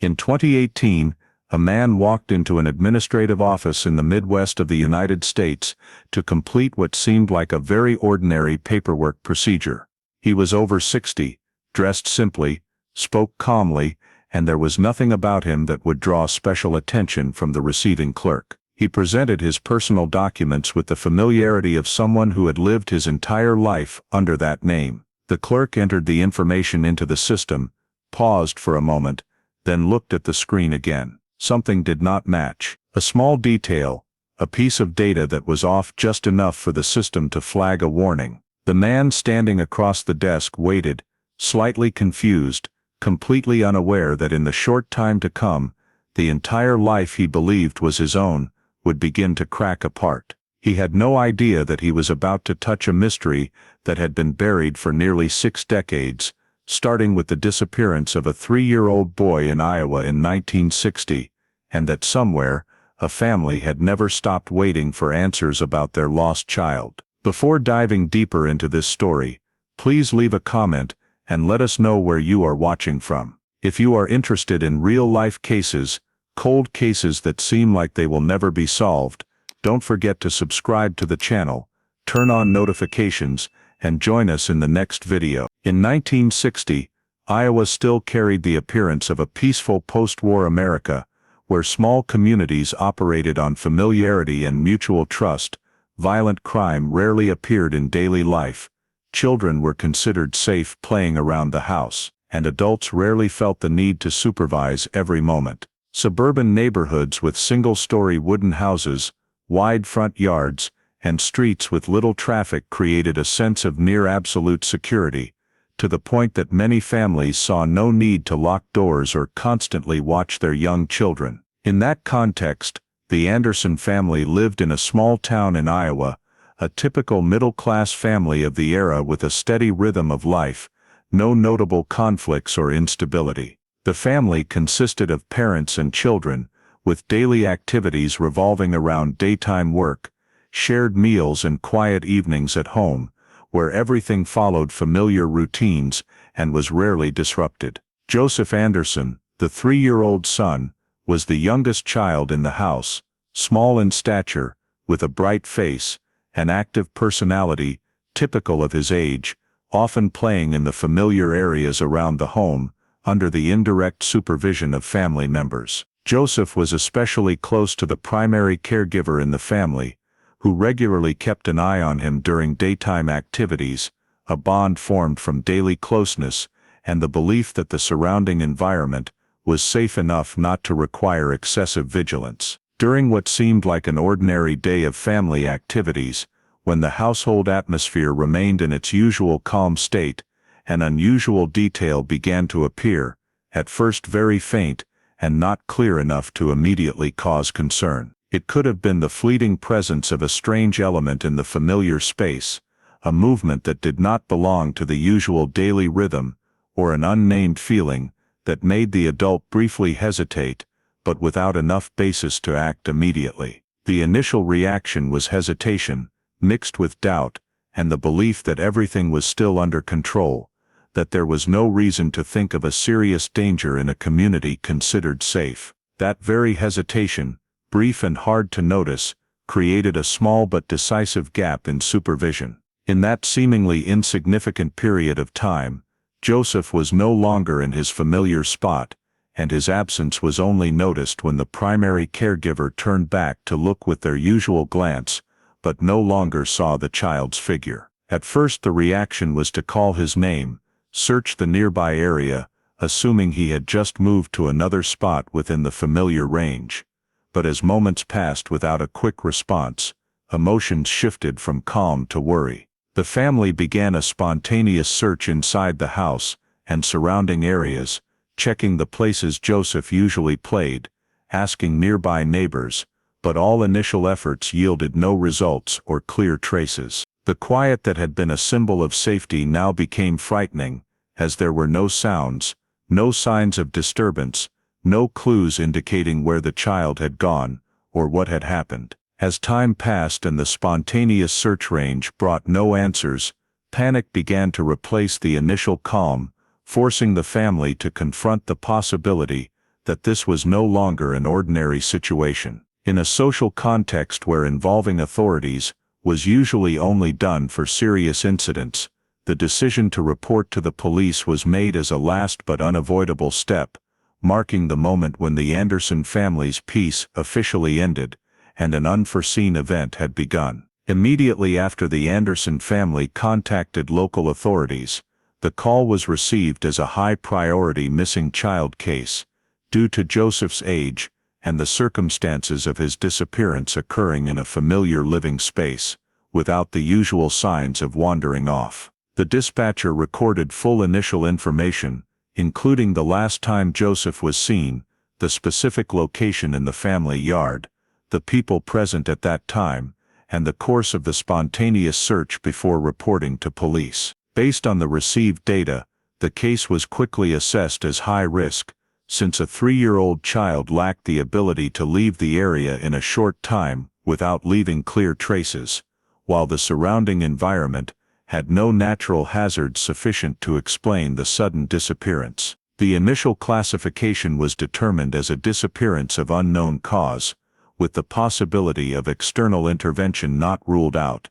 In 2018, a man walked into an administrative office in the Midwest of the United States to complete what seemed like a very ordinary paperwork procedure. He was over 60, dressed simply, spoke calmly, and there was nothing about him that would draw special attention from the receiving clerk. He presented his personal documents with the familiarity of someone who had lived his entire life under that name. The clerk entered the information into the system, paused for a moment, then looked at the screen again. Something did not match. A small detail, a piece of data that was off just enough for the system to flag a warning. The man standing across the desk waited, slightly confused, completely unaware that in the short time to come, the entire life he believed was his own would begin to crack apart. He had no idea that he was about to touch a mystery that had been buried for nearly 6 decades, starting with the disappearance of a 3-year-old boy in Iowa in 1960, and that somewhere, a family had never stopped waiting for answers about their lost child. Before diving deeper into this story, please leave a comment and let us know where you are watching from. If you are interested in real-life cases, cold cases that seem like they will never be solved, don't forget to subscribe to the channel, turn on notifications, and join us in the next video. In 1960, Iowa still carried the appearance of a peaceful post-war America, where small communities operated on familiarity and mutual trust. Violent crime rarely appeared in daily life. Children were considered safe playing around the house, and adults rarely felt the need to supervise every moment. Suburban neighborhoods with single-story wooden houses, wide front yards, and streets with little traffic created a sense of near-absolute security, to the point that many families saw no need to lock doors or constantly watch their young children. In that context, the Anderson family lived in a small town in Iowa, a typical middle-class family of the era with a steady rhythm of life, no notable conflicts or instability. The family consisted of parents and children, with daily activities revolving around daytime work, shared meals and quiet evenings at home, where everything followed familiar routines and was rarely disrupted. Joseph Anderson, the 3-year-old son, was the youngest child in the house, small in stature, with a bright face, an active personality, typical of his age, often playing in the familiar areas around the home, under the indirect supervision of family members. Joseph was especially close to the primary caregiver in the family, who regularly kept an eye on him during daytime activities, a bond formed from daily closeness and the belief that the surrounding environment was safe enough not to require excessive vigilance. During what seemed like an ordinary day of family activities, when the household atmosphere remained in its usual calm state, an unusual detail began to appear, at first very faint and not clear enough to immediately cause concern. It could have been the fleeting presence of a strange element in the familiar space, a movement that did not belong to the usual daily rhythm, or an unnamed feeling that made the adult briefly hesitate, but without enough basis to act immediately. The initial reaction was hesitation, mixed with doubt, and the belief that everything was still under control, that there was no reason to think of a serious danger in a community considered safe. That very hesitation, brief and hard to notice, created a small but decisive gap in supervision. In that seemingly insignificant period of time, Joseph was no longer in his familiar spot, and his absence was only noticed when the primary caregiver turned back to look with their usual glance, but no longer saw the child's figure. At first the reaction was to call his name, search the nearby area, assuming he had just moved to another spot within the familiar range. But as moments passed without a quick response, emotions shifted from calm to worry. The family began a spontaneous search inside the house and surrounding areas, checking the places Joseph usually played, asking nearby neighbors, but all initial efforts yielded no results or clear traces. The quiet that had been a symbol of safety now became frightening, as there were no sounds, no signs of disturbance, no clues indicating where the child had gone, or what had happened. As time passed and the spontaneous search range brought no answers, panic began to replace the initial calm, forcing the family to confront the possibility that this was no longer an ordinary situation. In a social context where involving authorities was usually only done for serious incidents, the decision to report to the police was made as a last but unavoidable step, marking the moment when the Anderson family's peace officially ended and an unforeseen event had begun. Immediately after the Anderson family contacted local authorities, the call was received as a high-priority missing child case, due to Joseph's age and the circumstances of his disappearance occurring in a familiar living space, without the usual signs of wandering off. The dispatcher recorded full initial information, including the last time Joseph was seen, the specific location in the family yard, the people present at that time, and the course of the spontaneous search before reporting to police. Based on the received data, the case was quickly assessed as high risk, since a 3-year-old child lacked the ability to leave the area in a short time without leaving clear traces, while the surrounding environment had no natural hazards sufficient to explain the sudden disappearance. The initial classification was determined as a disappearance of unknown cause, with the possibility of external intervention not ruled out,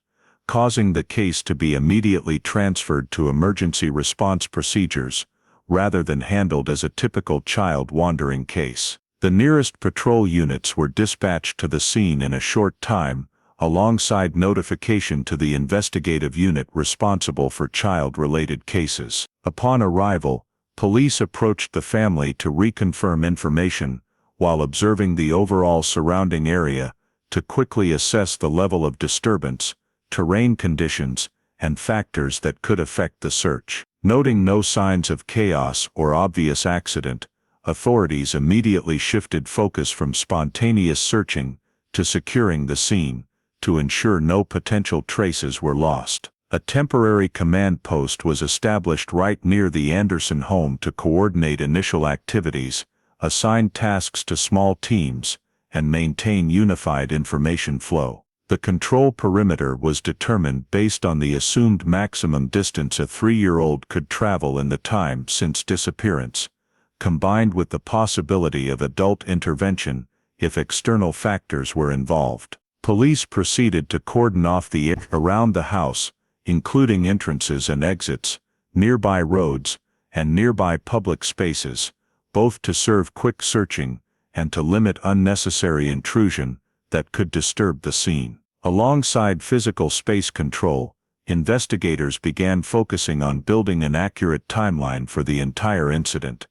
causing the case to be immediately transferred to emergency response procedures, rather than handled as a typical child wandering case. The nearest patrol units were dispatched to the scene in a short time, alongside notification to the investigative unit responsible for child-related cases. Upon arrival, police approached the family to reconfirm information, while observing the overall surrounding area, to quickly assess the level of disturbance, terrain conditions, and factors that could affect the search. Noting no signs of chaos or obvious accident, authorities immediately shifted focus from spontaneous searching to securing the scene, to ensure no potential traces were lost. A temporary command post was established right near the Anderson home to coordinate initial activities, assign tasks to small teams, and maintain unified information flow. The control perimeter was determined based on the assumed maximum distance a 3-year-old could travel in the time since disappearance, combined with the possibility of adult intervention if external factors were involved. Police proceeded to cordon off the area around the house, including entrances and exits, nearby roads, and nearby public spaces, both to serve quick searching and to limit unnecessary intrusion that could disturb the scene. Alongside physical space control, investigators began focusing on building an accurate timeline for the entire incident,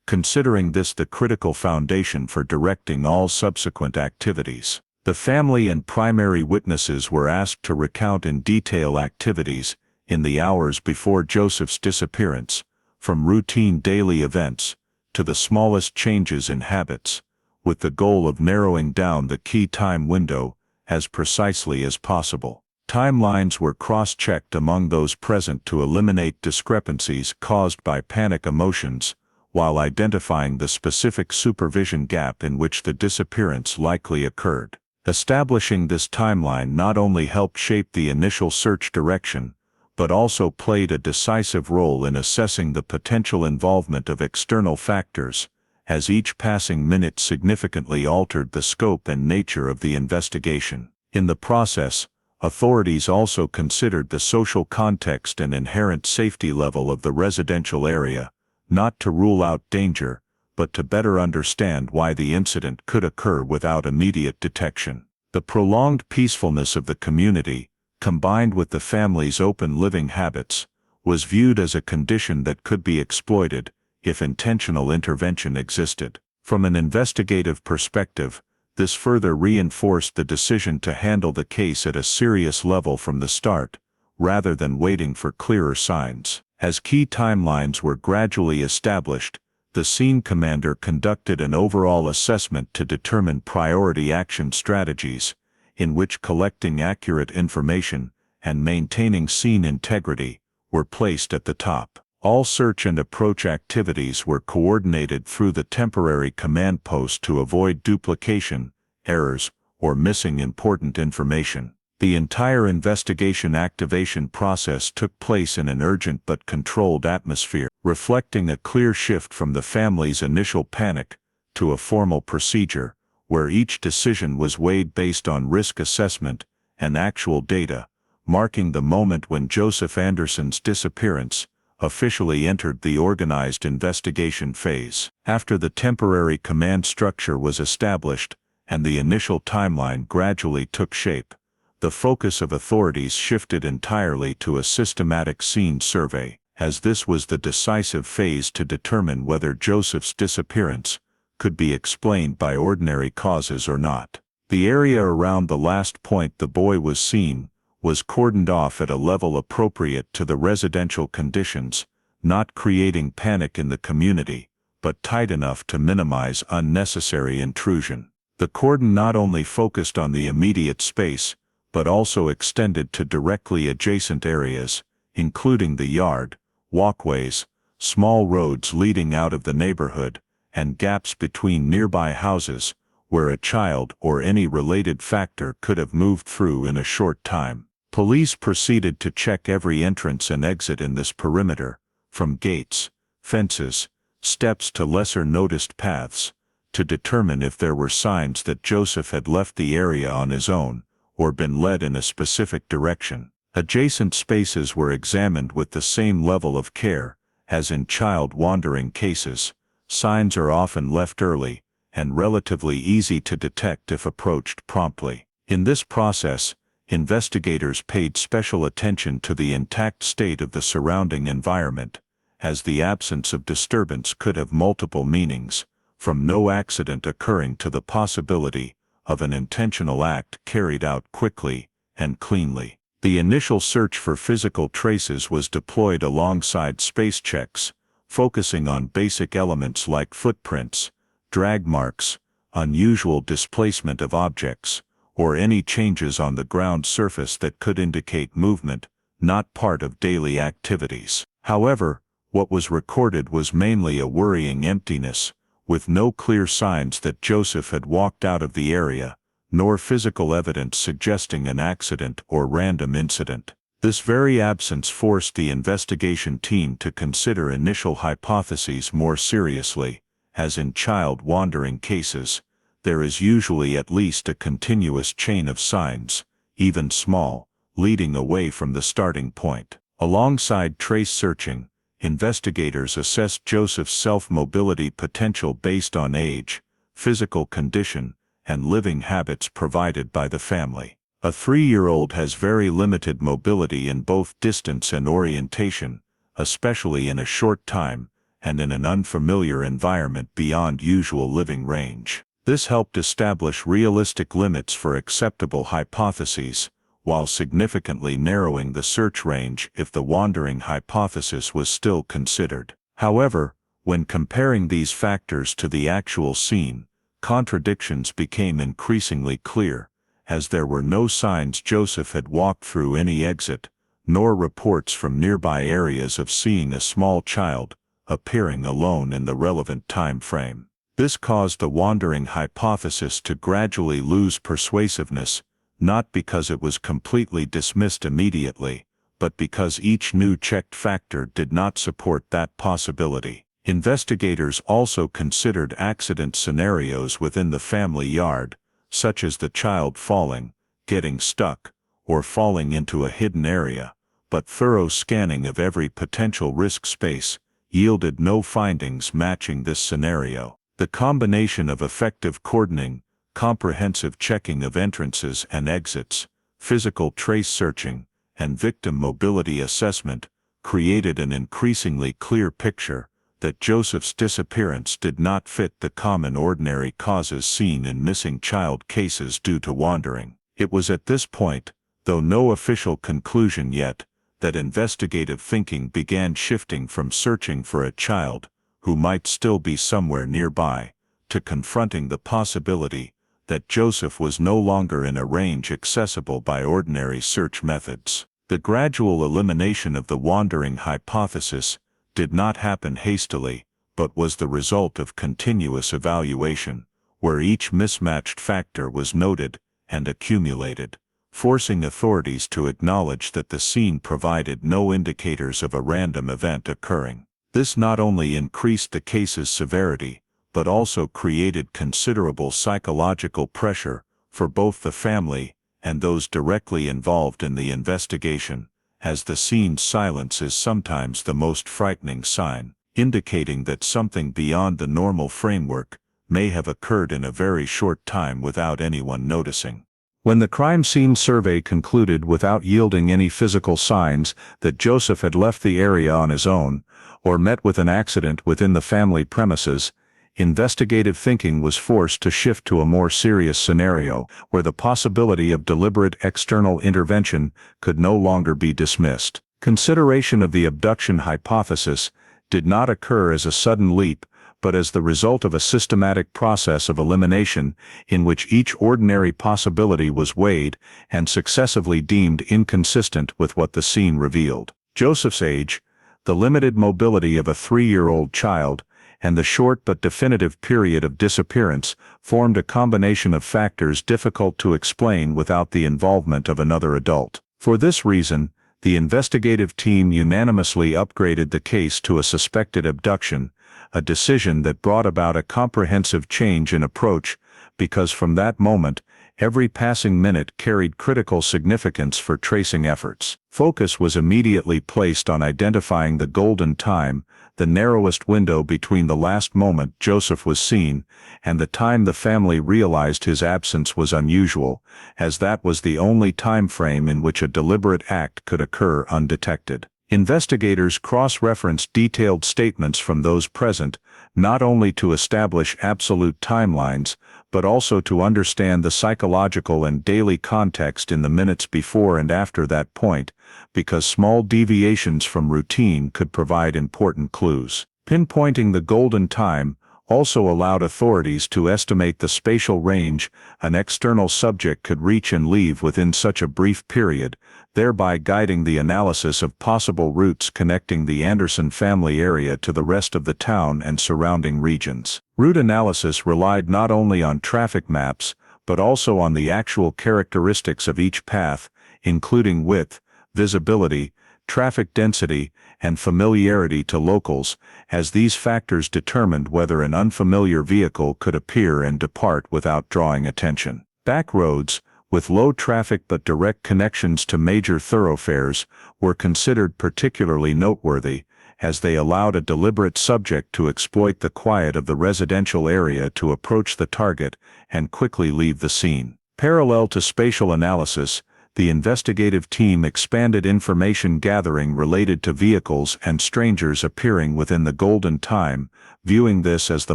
considering this the critical foundation for directing all subsequent activities. The family and primary witnesses were asked to recount in detail activities in the hours before Joseph's disappearance, from routine daily events to the smallest changes in habits, with the goal of narrowing down the key time window as precisely as possible. Timelines were cross-checked among those present to eliminate discrepancies caused by panic emotions, while identifying the specific supervision gap in which the disappearance likely occurred. Establishing this timeline not only helped shape the initial search direction, but also played a decisive role in assessing the potential involvement of external factors, as each passing minute significantly altered the scope and nature of the investigation. In the process, authorities also considered the social context and inherent safety level of the residential area, not to rule out danger, but to better understand why the incident could occur without immediate detection. The prolonged peacefulness of the community, combined with the family's open living habits, was viewed as a condition that could be exploited if intentional intervention existed. From an investigative perspective, this further reinforced the decision to handle the case at a serious level from the start, rather than waiting for clearer signs. As key timelines were gradually established, the scene commander conducted an overall assessment to determine priority action strategies, in which collecting accurate information and maintaining scene integrity were placed at the top. All search and approach activities were coordinated through the temporary command post to avoid duplication, errors, or missing important information. The entire investigation activation process took place in an urgent but controlled atmosphere, reflecting a clear shift from the family's initial panic to a formal procedure, where each decision was weighed based on risk assessment and actual data, marking the moment when Joseph Anderson's disappearance officially entered the organized investigation phase. After the temporary command structure was established and the initial timeline gradually took shape, the focus of authorities shifted entirely to a systematic scene survey, as this was the decisive phase to determine whether Joseph's disappearance could be explained by ordinary causes or not. The area around the last point the boy was seen was cordoned off at a level appropriate to the residential conditions, not creating panic in the community, but tight enough to minimize unnecessary intrusion. The cordon not only focused on the immediate space, but also extended to directly adjacent areas, including the yard, walkways, small roads leading out of the neighborhood, and gaps between nearby houses, where a child or any related factor could have moved through in a short time. Police proceeded to check every entrance and exit in this perimeter, from gates, fences, steps to lesser-noticed paths, to determine if there were signs that Joseph had left the area on his own, or been led in a specific direction. Adjacent spaces were examined with the same level of care, as in child wandering cases. Signs are often left early, and relatively easy to detect if approached promptly. In this process, investigators paid special attention to the intact state of the surrounding environment, as the absence of disturbance could have multiple meanings, from no accident occurring to the possibility of an intentional act carried out quickly and cleanly. The initial search for physical traces was deployed alongside space checks, focusing on basic elements like footprints, drag marks, unusual displacement of objects, or any changes on the ground surface that could indicate movement, not part of daily activities. However, what was recorded was mainly a worrying emptiness, with no clear signs that Joseph had walked out of the area, nor physical evidence suggesting an accident or random incident. This very absence forced the investigation team to consider initial hypotheses more seriously, as in child wandering cases, there is usually at least a continuous chain of signs, even small, leading away from the starting point. Alongside trace searching, investigators assessed Joseph's self-mobility potential based on age, physical condition, and living habits provided by the family. A 3-year-old has very limited mobility in both distance and orientation, especially in a short time, and in an unfamiliar environment beyond usual living range. This helped establish realistic limits for acceptable hypotheses, while significantly narrowing the search range if the wandering hypothesis was still considered. However, when comparing these factors to the actual scene, contradictions became increasingly clear, as there were no signs Joseph had walked through any exit, nor reports from nearby areas of seeing a small child appearing alone in the relevant time frame. This caused the wandering hypothesis to gradually lose persuasiveness, not because it was completely dismissed immediately, but because each new checked factor did not support that possibility. Investigators also considered accident scenarios within the family yard, such as the child falling, getting stuck, or falling into a hidden area, but thorough scanning of every potential risk space yielded no findings matching this scenario. The combination of effective cordoning, comprehensive checking of entrances and exits, physical trace searching, and victim mobility assessment created an increasingly clear picture that Joseph's disappearance did not fit the common ordinary causes seen in missing child cases due to wandering. It was at this point, though no official conclusion yet, that investigative thinking began shifting from searching for a child who might still be somewhere nearby, to confronting the possibility that Joseph was no longer in a range accessible by ordinary search methods. The gradual elimination of the wandering hypothesis did not happen hastily, but was the result of continuous evaluation, where each mismatched factor was noted and accumulated, forcing authorities to acknowledge that the scene provided no indicators of a random event occurring. This not only increased the case's severity, but also created considerable psychological pressure for both the family and those directly involved in the investigation, as the scene's silence is sometimes the most frightening sign, indicating that something beyond the normal framework may have occurred in a very short time without anyone noticing. When the crime scene survey concluded without yielding any physical signs that Joseph had left the area on his own, or met with an accident within the family premises, investigative thinking was forced to shift to a more serious scenario, where the possibility of deliberate external intervention could no longer be dismissed. Consideration of the abduction hypothesis did not occur as a sudden leap, but as the result of a systematic process of elimination in which each ordinary possibility was weighed and successively deemed inconsistent with what the scene revealed. Joseph's age, the limited mobility of a 3-year-old child, and the short but definitive period of disappearance formed a combination of factors difficult to explain without the involvement of another adult. For this reason, the investigative team unanimously upgraded the case to a suspected abduction, a decision that brought about a comprehensive change in approach, because from that moment, every passing minute carried critical significance for tracing efforts. Focus was immediately placed on identifying the golden time, the narrowest window between the last moment Joseph was seen and the time the family realized his absence was unusual, as that was the only time frame in which a deliberate act could occur undetected. Investigators cross-referenced detailed statements from those present, not only to establish absolute timelines, but also to understand the psychological and daily context in the minutes before and after that point, because small deviations from routine could provide important clues. Pinpointing the golden time also allowed authorities to estimate the spatial range an external subject could reach and leave within such a brief period, thereby guiding the analysis of possible routes connecting the Anderson family area to the rest of the town and surrounding regions. Route analysis relied not only on traffic maps, but also on the actual characteristics of each path, including width, visibility, traffic density, and familiarity to locals, as these factors determined whether an unfamiliar vehicle could appear and depart without drawing attention. Back roads, with low traffic but direct connections to major thoroughfares, were considered particularly noteworthy, as they allowed a deliberate subject to exploit the quiet of the residential area to approach the target and quickly leave the scene. Parallel to spatial analysis, the investigative team expanded information gathering related to vehicles and strangers appearing within the golden time, viewing this as the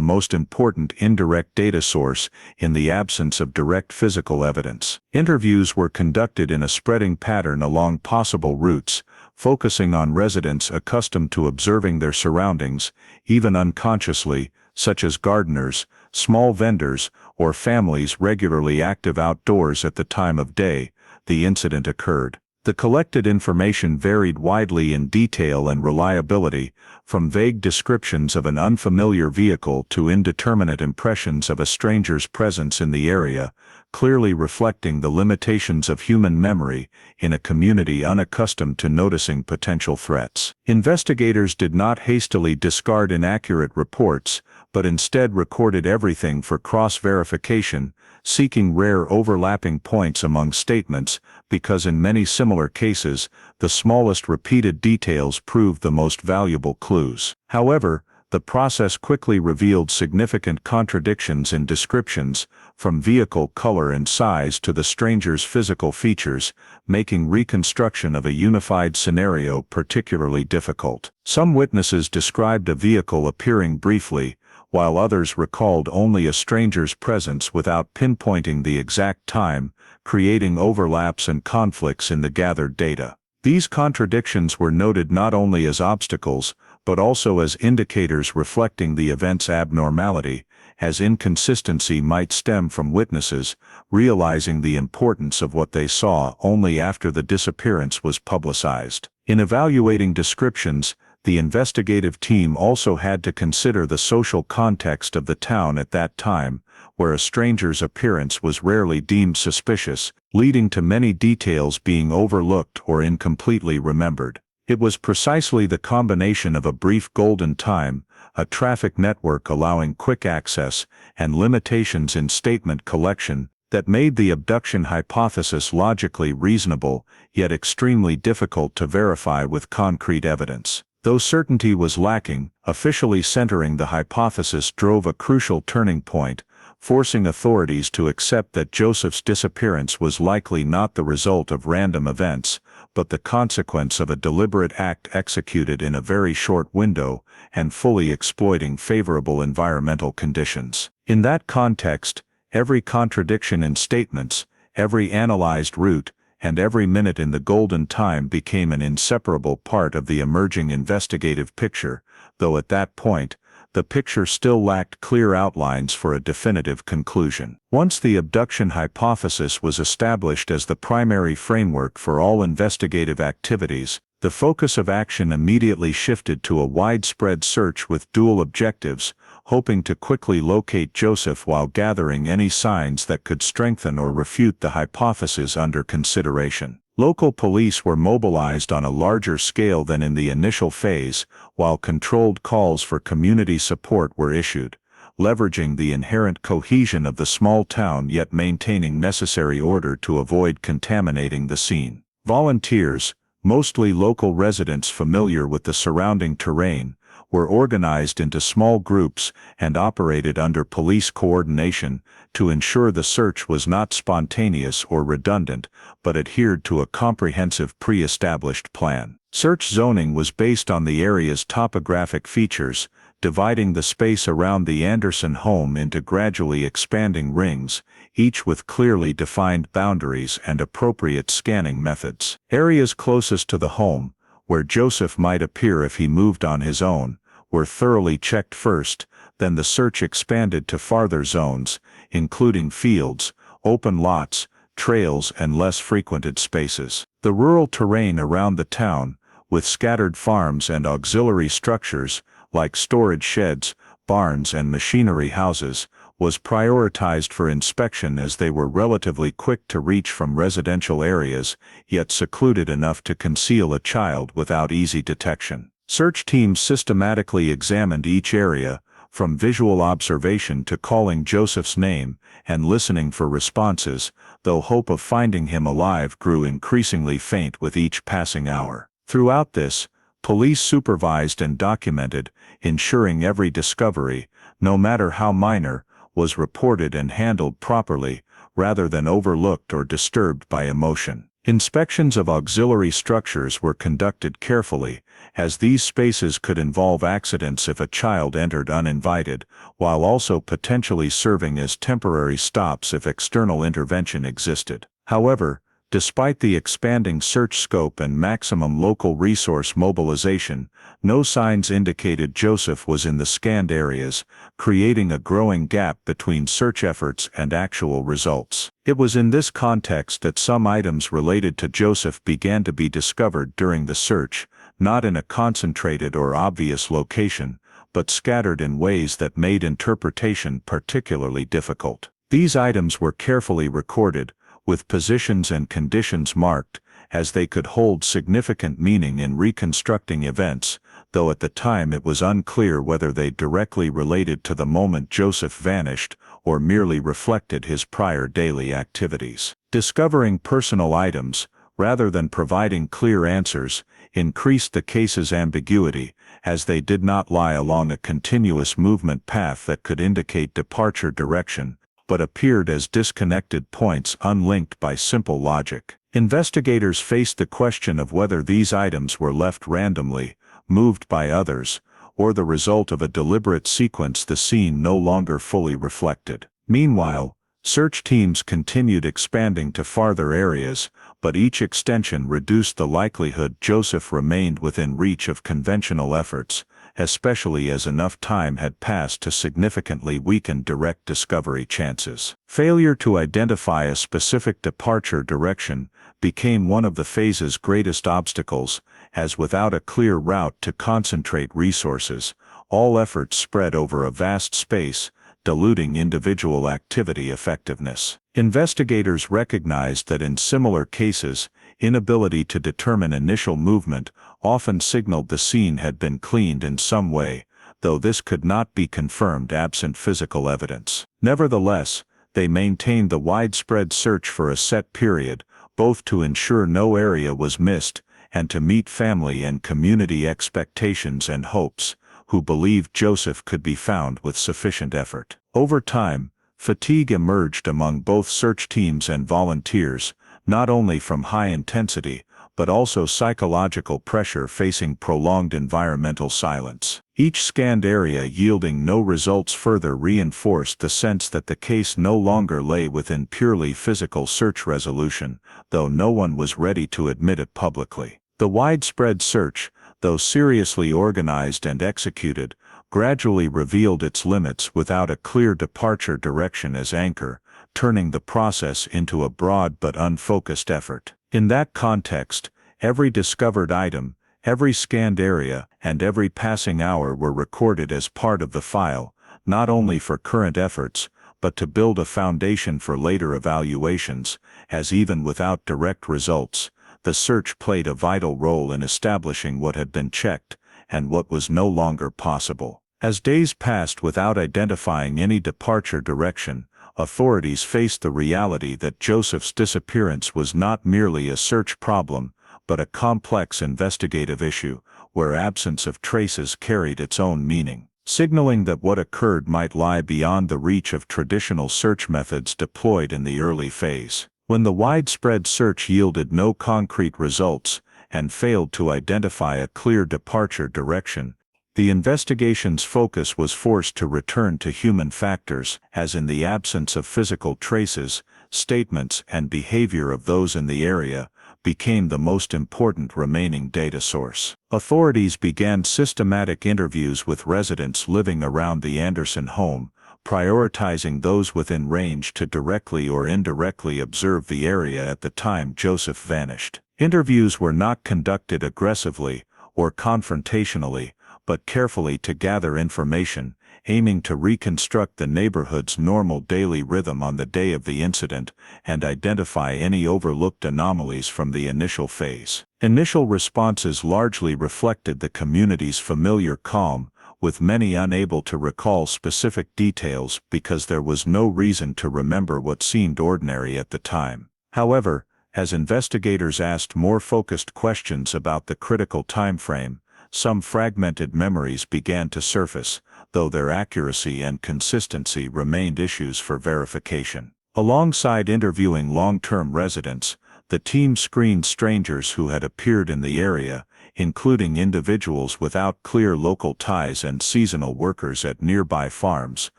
most important indirect data source in the absence of direct physical evidence. Interviews were conducted in a spreading pattern along possible routes, focusing on residents accustomed to observing their surroundings, even unconsciously, such as gardeners, small vendors, or families regularly active outdoors at the time of day the incident occurred. The collected information varied widely in detail and reliability, from vague descriptions of an unfamiliar vehicle to indeterminate impressions of a stranger's presence in the area, clearly reflecting the limitations of human memory in a community unaccustomed to noticing potential threats. Investigators did not hastily discard inaccurate reports, but instead recorded everything for cross-verification, seeking rare overlapping points among statements, because in many similar cases, the smallest repeated details proved the most valuable clues. However, the process quickly revealed significant contradictions in descriptions, from vehicle color and size to the stranger's physical features, making reconstruction of a unified scenario particularly difficult. Some witnesses described a vehicle appearing briefly, while others recalled only a stranger's presence without pinpointing the exact time, creating overlaps and conflicts in the gathered data. These contradictions were noted not only as obstacles, but also as indicators reflecting the event's abnormality, as inconsistency might stem from witnesses realizing the importance of what they saw only after the disappearance was publicized. In evaluating descriptions, the investigative team also had to consider the social context of the town at that time, where a stranger's appearance was rarely deemed suspicious, leading to many details being overlooked or incompletely remembered. It was precisely the combination of a brief golden time, a traffic network allowing quick access, and limitations in statement collection that made the abduction hypothesis logically reasonable, yet extremely difficult to verify with concrete evidence. Though certainty was lacking, officially centering the hypothesis drove a crucial turning point, forcing authorities to accept that Joseph's disappearance was likely not the result of random events, but the consequence of a deliberate act executed in a very short window and fully exploiting favorable environmental conditions. In that context, every contradiction in statements, every analyzed route, and every minute in the golden time became an inseparable part of the emerging investigative picture, though at that point, the picture still lacked clear outlines for a definitive conclusion. Once the abduction hypothesis was established as the primary framework for all investigative activities, the focus of action immediately shifted to a widespread search with dual objectives, hoping to quickly locate Joseph while gathering any signs that could strengthen or refute the hypothesis under consideration. Local police were mobilized on a larger scale than in the initial phase, while controlled calls for community support were issued, leveraging the inherent cohesion of the small town yet maintaining necessary order to avoid contaminating the scene. Volunteers, mostly local residents familiar with the surrounding terrain, were organized into small groups and operated under police coordination to ensure the search was not spontaneous or redundant, but adhered to a comprehensive pre-established plan. Search zoning was based on the area's topographic features, dividing the space around the Anderson home into gradually expanding rings, each with clearly defined boundaries and appropriate scanning methods. Areas closest to the home, where Joseph might appear if he moved on his own, were thoroughly checked first, then the search expanded to farther zones, including fields, open lots, trails and less frequented spaces. The rural terrain around the town, with scattered farms and auxiliary structures, like storage sheds, barns and machinery houses, was prioritized for inspection as they were relatively quick to reach from residential areas, yet secluded enough to conceal a child without easy detection. Search teams systematically examined each area, from visual observation to calling Joseph's name and listening for responses, though hope of finding him alive grew increasingly faint with each passing hour. Throughout this, police supervised and documented, ensuring every discovery, no matter how minor, was reported and handled properly, rather than overlooked or disturbed by emotion. Inspections of auxiliary structures were conducted carefully, as these spaces could involve accidents if a child entered uninvited, while also potentially serving as temporary stops if external intervention existed. However, despite the expanding search scope and maximum local resource mobilization, no signs indicated Joseph was in the scanned areas, creating a growing gap between search efforts and actual results. It was in this context that some items related to Joseph began to be discovered during the search, not in a concentrated or obvious location, but scattered in ways that made interpretation particularly difficult. These items were carefully recorded, with positions and conditions marked, as they could hold significant meaning in reconstructing events, though at the time it was unclear whether they directly related to the moment Joseph vanished or merely reflected his prior daily activities. Discovering personal items, rather than providing clear answers, increased the case's ambiguity, as they did not lie along a continuous movement path that could indicate departure direction, but appeared as disconnected points unlinked by simple logic. Investigators faced the question of whether these items were left randomly, moved by others, or the result of a deliberate sequence the scene no longer fully reflected. Meanwhile, search teams continued expanding to farther areas, but each extension reduced the likelihood Joseph remained within reach of conventional efforts, especially as enough time had passed to significantly weaken direct discovery chances. Failure to identify a specific departure direction became one of the phase's greatest obstacles, as without a clear route to concentrate resources, all efforts spread over a vast space, diluting individual activity effectiveness. Investigators recognized that in similar cases, inability to determine initial movement often signaled the scene had been cleaned in some way, though this could not be confirmed absent physical evidence. Nevertheless, they maintained the widespread search for a set period, both to ensure no area was missed and to meet family and community expectations and hopes, who believed Joseph could be found with sufficient effort. Over time, fatigue emerged among both search teams and volunteers, not only from high intensity, but also psychological pressure facing prolonged environmental silence. Each scanned area yielding no results further reinforced the sense that the case no longer lay within purely physical search resolution, though no one was ready to admit it publicly. The widespread search, though seriously organized and executed, gradually revealed its limits without a clear departure direction as anchor, turning the process into a broad but unfocused effort. In that context, every discovered item, every scanned area, and every passing hour were recorded as part of the file, not only for current efforts, but to build a foundation for later evaluations, as even without direct results, the search played a vital role in establishing what had been checked and what was no longer possible. As days passed without identifying any departure direction, authorities faced the reality that Joseph's disappearance was not merely a search problem, but a complex investigative issue, where absence of traces carried its own meaning, signaling that what occurred might lie beyond the reach of traditional search methods deployed in the early phase. When the widespread search yielded no concrete results and failed to identify a clear departure direction, the investigation's focus was forced to return to human factors, as in the absence of physical traces, statements and behavior of those in the area became the most important remaining data source. Authorities began systematic interviews with residents living around the Anderson home, prioritizing those within range to directly or indirectly observe the area at the time Joseph vanished. Interviews were not conducted aggressively or confrontationally, but carefully to gather information, aiming to reconstruct the neighborhood's normal daily rhythm on the day of the incident and identify any overlooked anomalies from the initial phase. Initial responses largely reflected the community's familiar calm, with many unable to recall specific details because there was no reason to remember what seemed ordinary at the time. However, as investigators asked more focused questions about the critical time frame, some fragmented memories began to surface, though their accuracy and consistency remained issues for verification. Alongside interviewing long-term residents, the team screened strangers who had appeared in the area, including individuals without clear local ties and seasonal workers at nearby farms,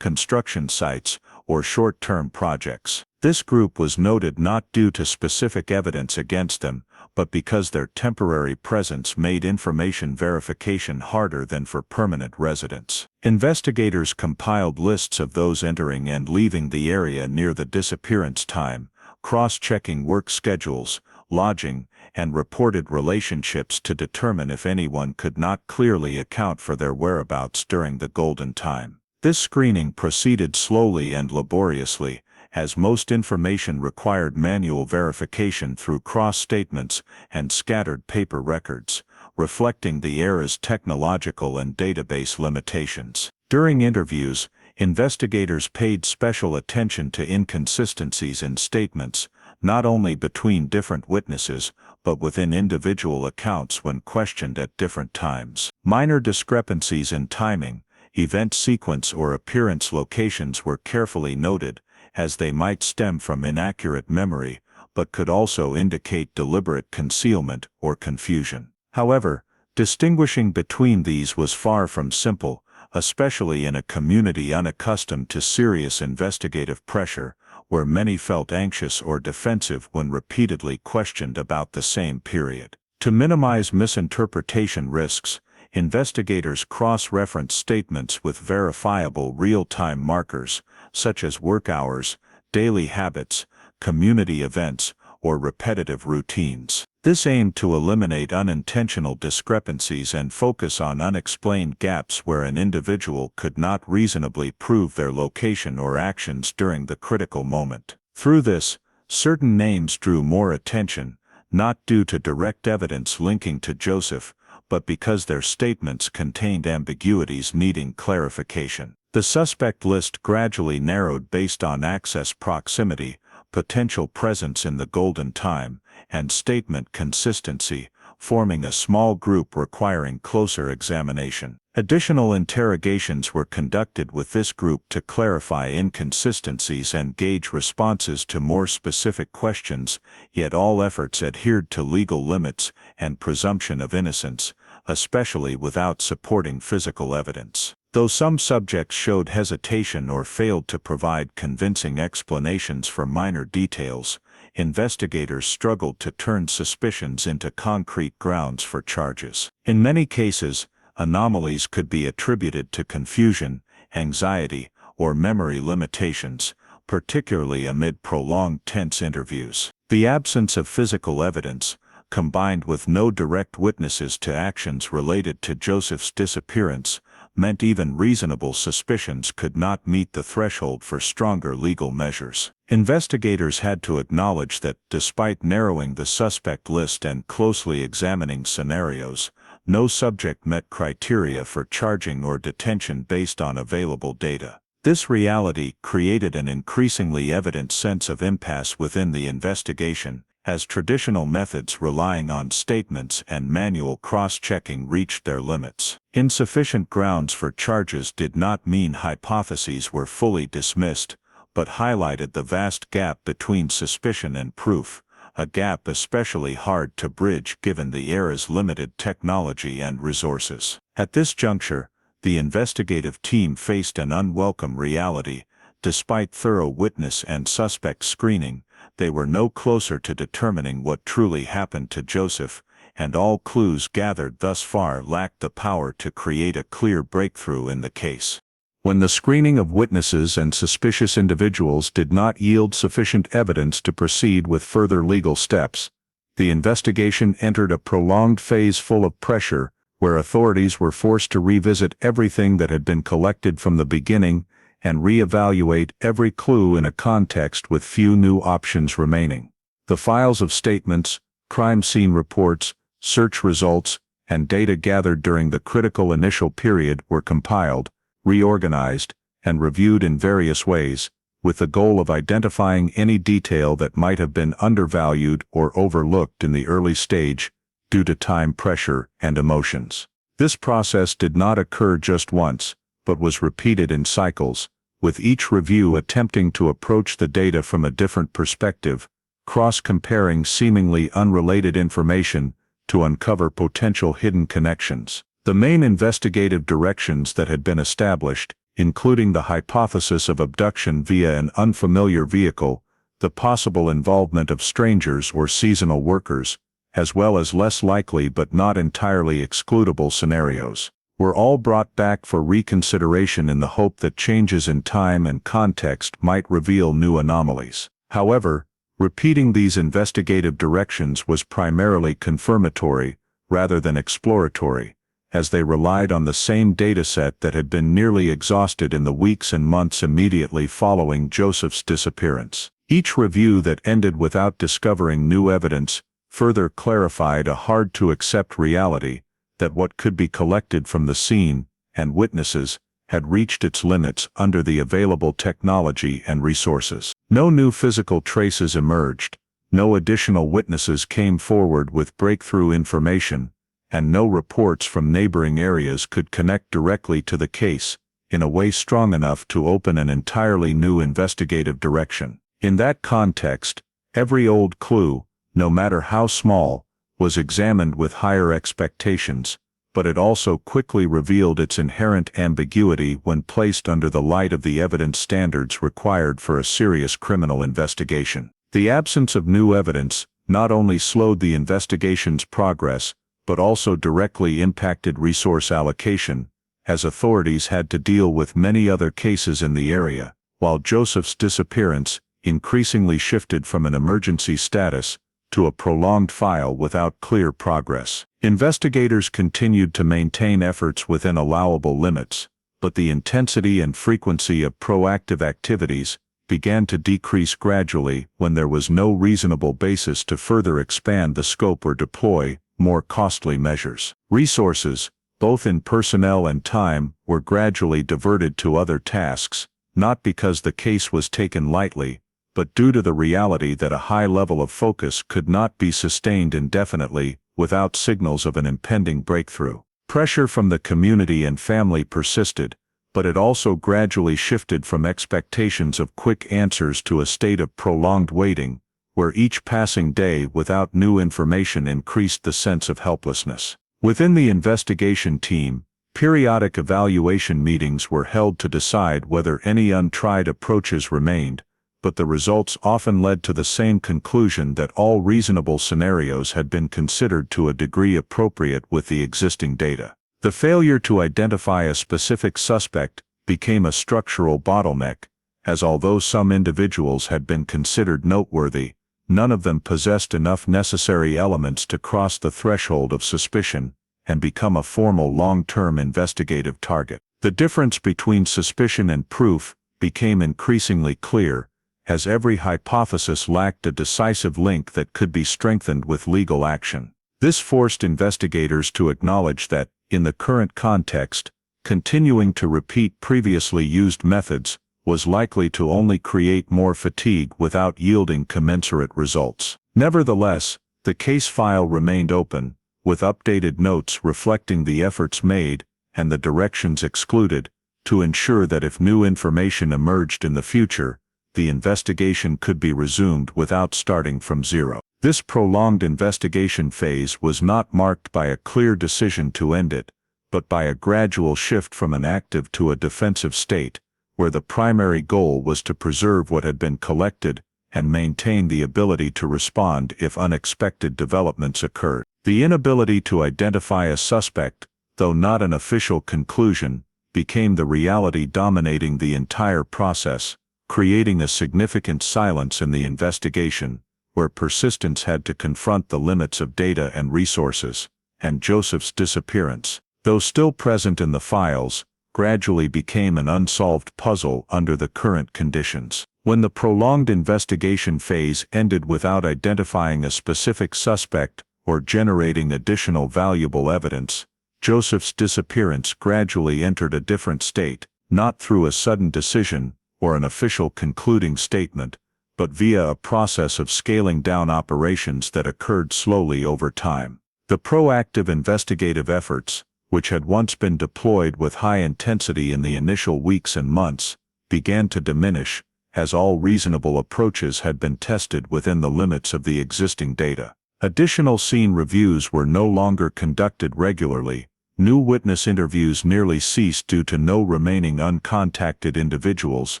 construction sites, or short-term projects. This group was noted not due to specific evidence against them, but because their temporary presence made information verification harder than for permanent residents. Investigators compiled lists of those entering and leaving the area near the disappearance time, cross-checking work schedules, lodging, and reported relationships to determine if anyone could not clearly account for their whereabouts during the golden time. This screening proceeded slowly and laboriously, as most information required manual verification through cross-statements and scattered paper records, reflecting the era's technological and database limitations. During interviews, investigators paid special attention to inconsistencies in statements, not only between different witnesses, but within individual accounts when questioned at different times. Minor discrepancies in timing, event sequence or appearance locations were carefully noted, as they might stem from inaccurate memory, but could also indicate deliberate concealment or confusion. However, distinguishing between these was far from simple, especially in a community unaccustomed to serious investigative pressure, where many felt anxious or defensive when repeatedly questioned about the same period. To minimize misinterpretation risks, investigators cross-reference statements with verifiable real-time markers, such as work hours, daily habits, community events, or repetitive routines. This aimed to eliminate unintentional discrepancies and focus on unexplained gaps where an individual could not reasonably prove their location or actions during the critical moment. Through this, certain names drew more attention, not due to direct evidence linking to Joseph, but because their statements contained ambiguities needing clarification. The suspect list gradually narrowed based on access proximity, potential presence in the golden time, and statement consistency, forming a small group requiring closer examination. Additional interrogations were conducted with this group to clarify inconsistencies and gauge responses to more specific questions, yet all efforts adhered to legal limits and presumption of innocence, especially without supporting physical evidence. Though some subjects showed hesitation or failed to provide convincing explanations for minor details, investigators struggled to turn suspicions into concrete grounds for charges. In many cases, anomalies could be attributed to confusion, anxiety, or memory limitations, particularly amid prolonged tense interviews. The absence of physical evidence, combined with no direct witnesses to actions related to Joseph's disappearance, meant even reasonable suspicions could not meet the threshold for stronger legal measures. Investigators had to acknowledge that, despite narrowing the suspect list and closely examining scenarios, no subject met criteria for charging or detention based on available data. This reality created an increasingly evident sense of impasse within the investigation, as traditional methods relying on statements and manual cross-checking reached their limits. Insufficient grounds for charges did not mean hypotheses were fully dismissed, but highlighted the vast gap between suspicion and proof, a gap especially hard to bridge given the era's limited technology and resources. At this juncture, the investigative team faced an unwelcome reality. Despite thorough witness and suspect screening, they were no closer to determining what truly happened to Joseph, and all clues gathered thus far lacked the power to create a clear breakthrough in the case. When the screening of witnesses and suspicious individuals did not yield sufficient evidence to proceed with further legal steps, the investigation entered a prolonged phase full of pressure, where authorities were forced to revisit everything that had been collected from the beginning and reevaluate every clue in a context with few new options remaining. The files of statements, crime scene reports, search results, and data gathered during the critical initial period were compiled, reorganized, and reviewed in various ways, with the goal of identifying any detail that might have been undervalued or overlooked in the early stage due to time pressure and emotions. This process did not occur just once, but was repeated in cycles, with each review attempting to approach the data from a different perspective, cross-comparing seemingly unrelated information to uncover potential hidden connections. The main investigative directions that had been established, including the hypothesis of abduction via an unfamiliar vehicle, the possible involvement of strangers or seasonal workers, as well as less likely but not entirely excludable scenarios, were all brought back for reconsideration in the hope that changes in time and context might reveal new anomalies. However, repeating these investigative directions was primarily confirmatory rather than exploratory, as they relied on the same dataset that had been nearly exhausted in the weeks and months immediately following Joseph's disappearance. Each review that ended without discovering new evidence further clarified a hard-to-accept reality, that what could be collected from the scene and witnesses had reached its limits under the available technology and resources. No new physical traces emerged, no additional witnesses came forward with breakthrough information, and no reports from neighboring areas could connect directly to the case in a way strong enough to open an entirely new investigative direction. In that context, every old clue, no matter how small, was examined with higher expectations, but it also quickly revealed its inherent ambiguity when placed under the light of the evidence standards required for a serious criminal investigation. The absence of new evidence not only slowed the investigation's progress, but also directly impacted resource allocation, as authorities had to deal with many other cases in the area, while Joseph's disappearance increasingly shifted from an emergency status to a prolonged file without clear progress. Investigators continued to maintain efforts within allowable limits, but the intensity and frequency of proactive activities, began to decrease gradually when there was no reasonable basis to further expand the scope or deploy more costly measures. Resources, both in personnel and time, were gradually diverted to other tasks, not because the case was taken lightly, but due to the reality that a high level of focus could not be sustained indefinitely without signals of an impending breakthrough. Pressure from the community and family persisted, but it also gradually shifted from expectations of quick answers to a state of prolonged waiting, where each passing day without new information increased the sense of helplessness. Within the investigation team, periodic evaluation meetings were held to decide whether any untried approaches remained, but the results often led to the same conclusion that all reasonable scenarios had been considered to a degree appropriate with the existing data. The failure to identify a specific suspect became a structural bottleneck, as although some individuals had been considered noteworthy, none of them possessed enough necessary elements to cross the threshold of suspicion and become a formal long-term investigative target. The difference between suspicion and proof became increasingly clear, as every hypothesis lacked a decisive link that could be strengthened with legal action. This forced investigators to acknowledge that, in the current context, continuing to repeat previously used methods was likely to only create more fatigue without yielding commensurate results. Nevertheless, the case file remained open, with updated notes reflecting the efforts made and the directions excluded, to ensure that if new information emerged in the future, the investigation could be resumed without starting from zero. This prolonged investigation phase was not marked by a clear decision to end it, but by a gradual shift from an active to a defensive state, where the primary goal was to preserve what had been collected and maintain the ability to respond if unexpected developments occurred. The inability to identify a suspect, though not an official conclusion, became the reality dominating the entire process, creating a significant silence in the investigation, where persistence had to confront the limits of data and resources, and Joseph's disappearance, though still present in the files, gradually became an unsolved puzzle under the current conditions. When the prolonged investigation phase ended without identifying a specific suspect or generating additional valuable evidence, Joseph's disappearance gradually entered a different state, not through a sudden decision or an official concluding statement, but via a process of scaling down operations that occurred slowly over time. The proactive investigative efforts, which had once been deployed with high intensity in the initial weeks and months, began to diminish, as all reasonable approaches had been tested within the limits of the existing data. Additional scene reviews were no longer conducted regularly, new witness interviews nearly ceased due to no remaining uncontacted individuals,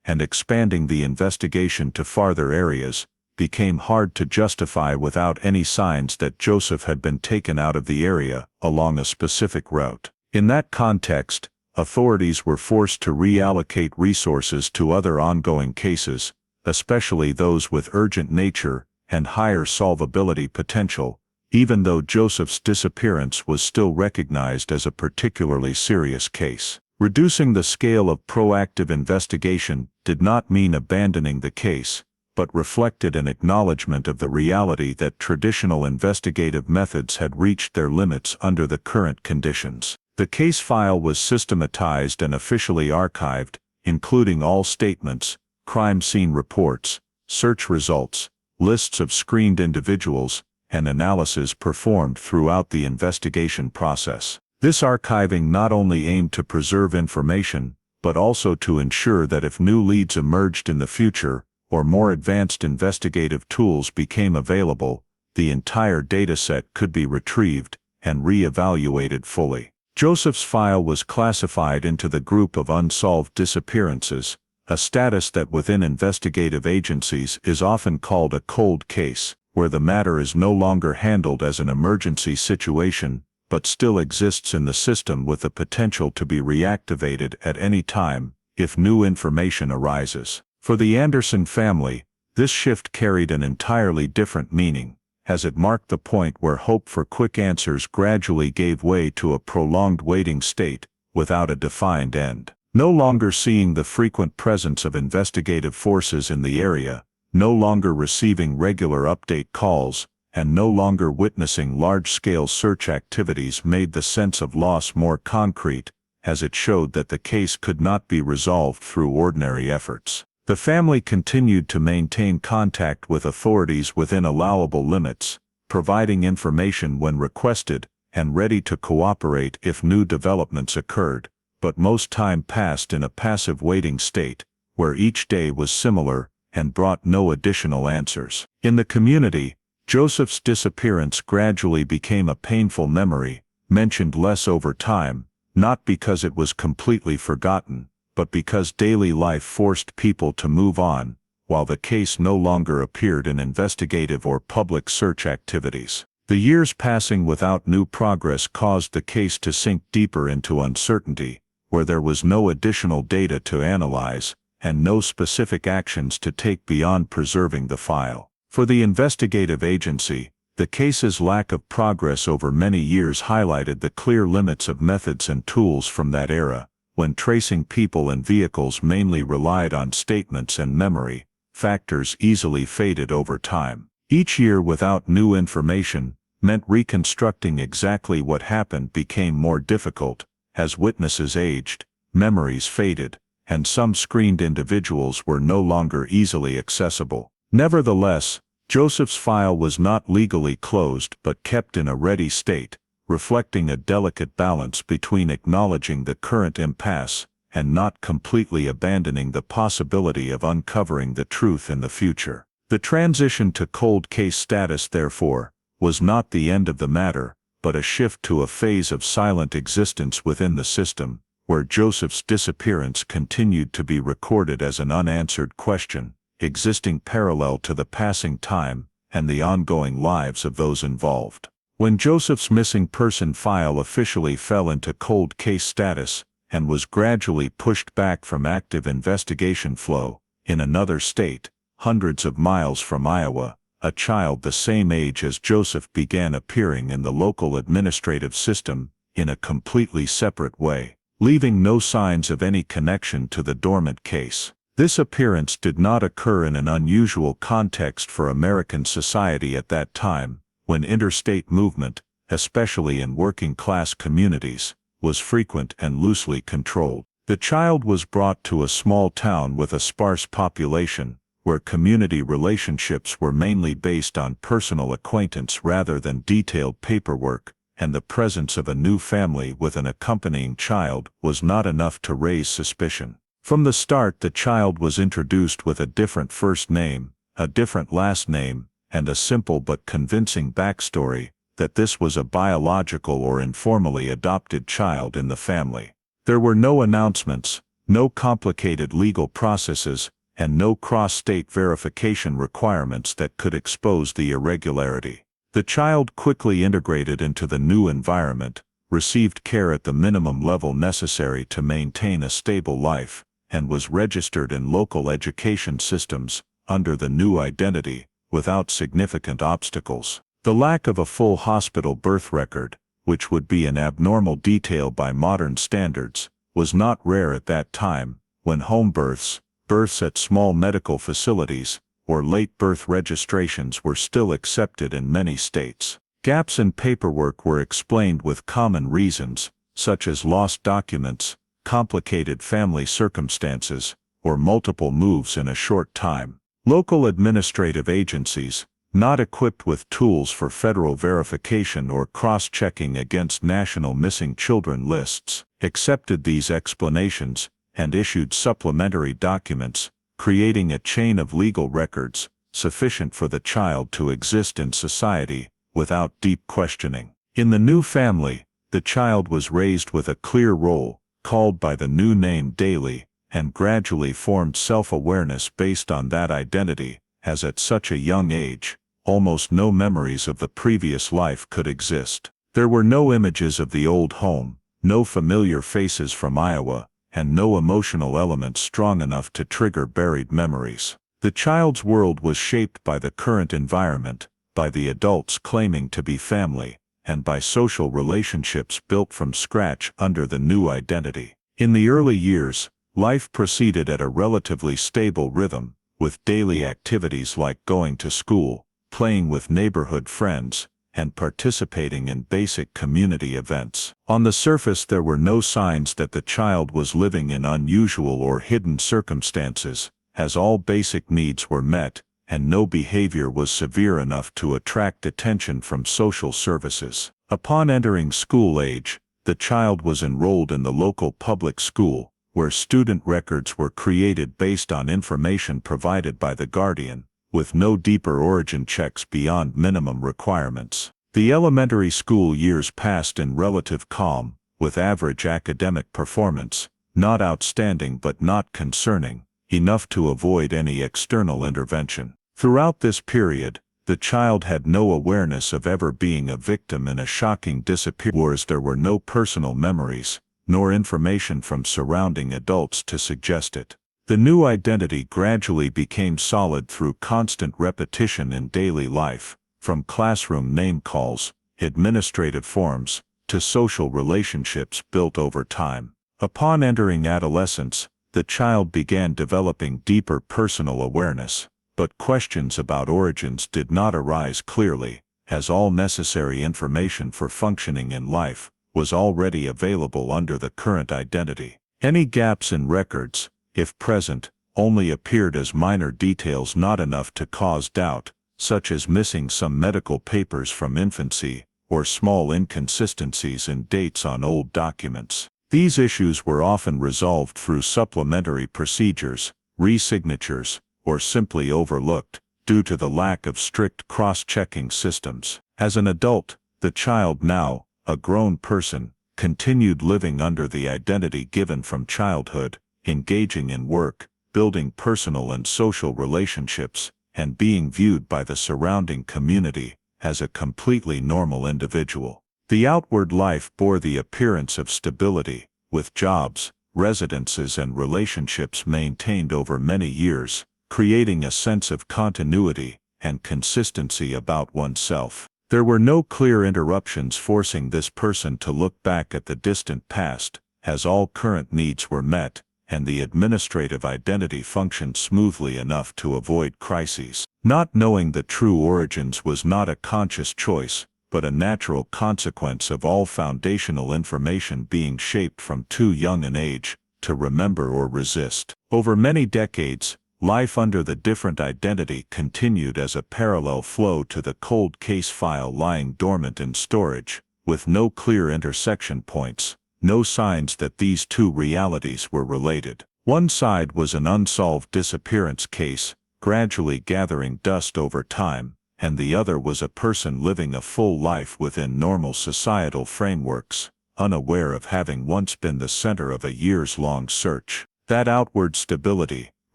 and expanding the investigation to farther areas became hard to justify without any signs that Joseph had been taken out of the area along a specific route. In that context, authorities were forced to reallocate resources to other ongoing cases, especially those with urgent nature and higher solvability potential, even though Joseph's disappearance was still recognized as a particularly serious case. Reducing the scale of proactive investigation did not mean abandoning the case, but reflected an acknowledgement of the reality that traditional investigative methods had reached their limits under the current conditions. The case file was systematized and officially archived, including all statements, crime scene reports, search results, lists of screened individuals, and analysis performed throughout the investigation process. This archiving not only aimed to preserve information, but also to ensure that if new leads emerged in the future, or more advanced investigative tools became available, the entire dataset could be retrieved and re-evaluated fully. Joseph's file was classified into the group of unsolved disappearances, a status that within investigative agencies is often called a cold case, where the matter is no longer handled as an emergency situation, but still exists in the system with the potential to be reactivated at any time, if new information arises. For the Anderson family, this shift carried an entirely different meaning, as it marked the point where hope for quick answers gradually gave way to a prolonged waiting state, without a defined end. No longer seeing the frequent presence of investigative forces in the area, no longer receiving regular update calls, and no longer witnessing large-scale search activities made the sense of loss more concrete, as it showed that the case could not be resolved through ordinary efforts. The family continued to maintain contact with authorities within allowable limits, providing information when requested, and ready to cooperate if new developments occurred, but most time passed in a passive waiting state, where each day was similar and brought no additional answers. In the community, Joseph's disappearance gradually became a painful memory, mentioned less over time, not because it was completely forgotten, but because daily life forced people to move on, while the case no longer appeared in investigative or public search activities. The years passing without new progress caused the case to sink deeper into uncertainty, where there was no additional data to analyze, and no specific actions to take beyond preserving the file. For the investigative agency, the case's lack of progress over many years highlighted the clear limits of methods and tools from that era, when tracing people and vehicles mainly relied on statements and memory. Factors easily faded over time. Each year without new information meant reconstructing exactly what happened became more difficult. As witnesses aged, memories faded, and some screened individuals were no longer easily accessible. Nevertheless, Joseph's file was not legally closed but kept in a ready state, reflecting a delicate balance between acknowledging the current impasse and not completely abandoning the possibility of uncovering the truth in the future. The transition to cold case status, therefore, was not the end of the matter, but a shift to a phase of silent existence within the system, where Joseph's disappearance continued to be recorded as an unanswered question, existing parallel to the passing time and the ongoing lives of those involved. When Joseph's missing person file officially fell into cold case status and was gradually pushed back from active investigation flow, in another state, hundreds of miles from Iowa, a child the same age as Joseph began appearing in the local administrative system in a completely separate way, leaving no signs of any connection to the dormant case. This appearance did not occur in an unusual context for American society at that time, when interstate movement, especially in working-class communities, was frequent and loosely controlled. The child was brought to a small town with a sparse population, where community relationships were mainly based on personal acquaintance rather than detailed paperwork, and the presence of a new family with an accompanying child was not enough to raise suspicion. From the start, the child was introduced with a different first name, a different last name, and a simple but convincing backstory that this was a biological or informally adopted child in the family. There were no announcements, no complicated legal processes, and no cross-state verification requirements that could expose the irregularity. The child quickly integrated into the new environment, received care at the minimum level necessary to maintain a stable life, and was registered in local education systems under the new identity, without significant obstacles. The lack of a full hospital birth record, which would be an abnormal detail by modern standards, was not rare at that time, when home births, births at small medical facilities, or late birth registrations were still accepted in many states. Gaps in paperwork were explained with common reasons, such as lost documents, complicated family circumstances, or multiple moves in a short time. Local administrative agencies, not equipped with tools for federal verification or cross-checking against national missing children lists, accepted these explanations and issued supplementary documents, creating a chain of legal records sufficient for the child to exist in society without deep questioning. In the new family, the child was raised with a clear role, called by the new name daily, and gradually formed self-awareness based on that identity, as at such a young age, almost no memories of the previous life could exist. There were no images of the old home, no familiar faces from Iowa, and no emotional elements strong enough to trigger buried memories. The child's world was shaped by the current environment, by the adults claiming to be family, and by social relationships built from scratch under the new identity. In the early years, life proceeded at a relatively stable rhythm, with daily activities like going to school, playing with neighborhood friends, and participating in basic community events. On the surface, there were no signs that the child was living in unusual or hidden circumstances, as all basic needs were met, and no behavior was severe enough to attract attention from social services. Upon entering school age, the child was enrolled in the local public school, where student records were created based on information provided by the guardian, with no deeper origin checks beyond minimum requirements. The elementary school years passed in relative calm, with average academic performance, not outstanding but not concerning, enough to avoid any external intervention. Throughout this period, the child had no awareness of ever being a victim in a shocking disappearance. There were no personal memories, nor information from surrounding adults to suggest it. The new identity gradually became solid through constant repetition in daily life, from classroom name calls, administrative forms, to social relationships built over time. Upon entering adolescence, the child began developing deeper personal awareness, but questions about origins did not arise clearly, as all necessary information for functioning in life was already available under the current identity. Any gaps in records, if present, only appeared as minor details not enough to cause doubt, such as missing some medical papers from infancy, or small inconsistencies in dates on old documents. These issues were often resolved through supplementary procedures, re-signatures, or simply overlooked, due to the lack of strict cross-checking systems. As an adult, the child, now a grown person, continued living under the identity given from childhood, engaging in work, building personal and social relationships, and being viewed by the surrounding community as a completely normal individual. The outward life bore the appearance of stability, with jobs, residences and relationships maintained over many years, creating a sense of continuity and consistency about oneself. There were no clear interruptions forcing this person to look back at the distant past, as all current needs were met, and the administrative identity functioned smoothly enough to avoid crises. Not knowing the true origins was not a conscious choice, but a natural consequence of all foundational information being shaped from too young an age to remember or resist. Over many decades, life under the different identity continued as a parallel flow to the cold case file lying dormant in storage, with no clear intersection points, no signs that these two realities were related. One side was an unsolved disappearance case, gradually gathering dust over time, and the other was a person living a full life within normal societal frameworks, unaware of having once been the center of a years-long search. That outward stability,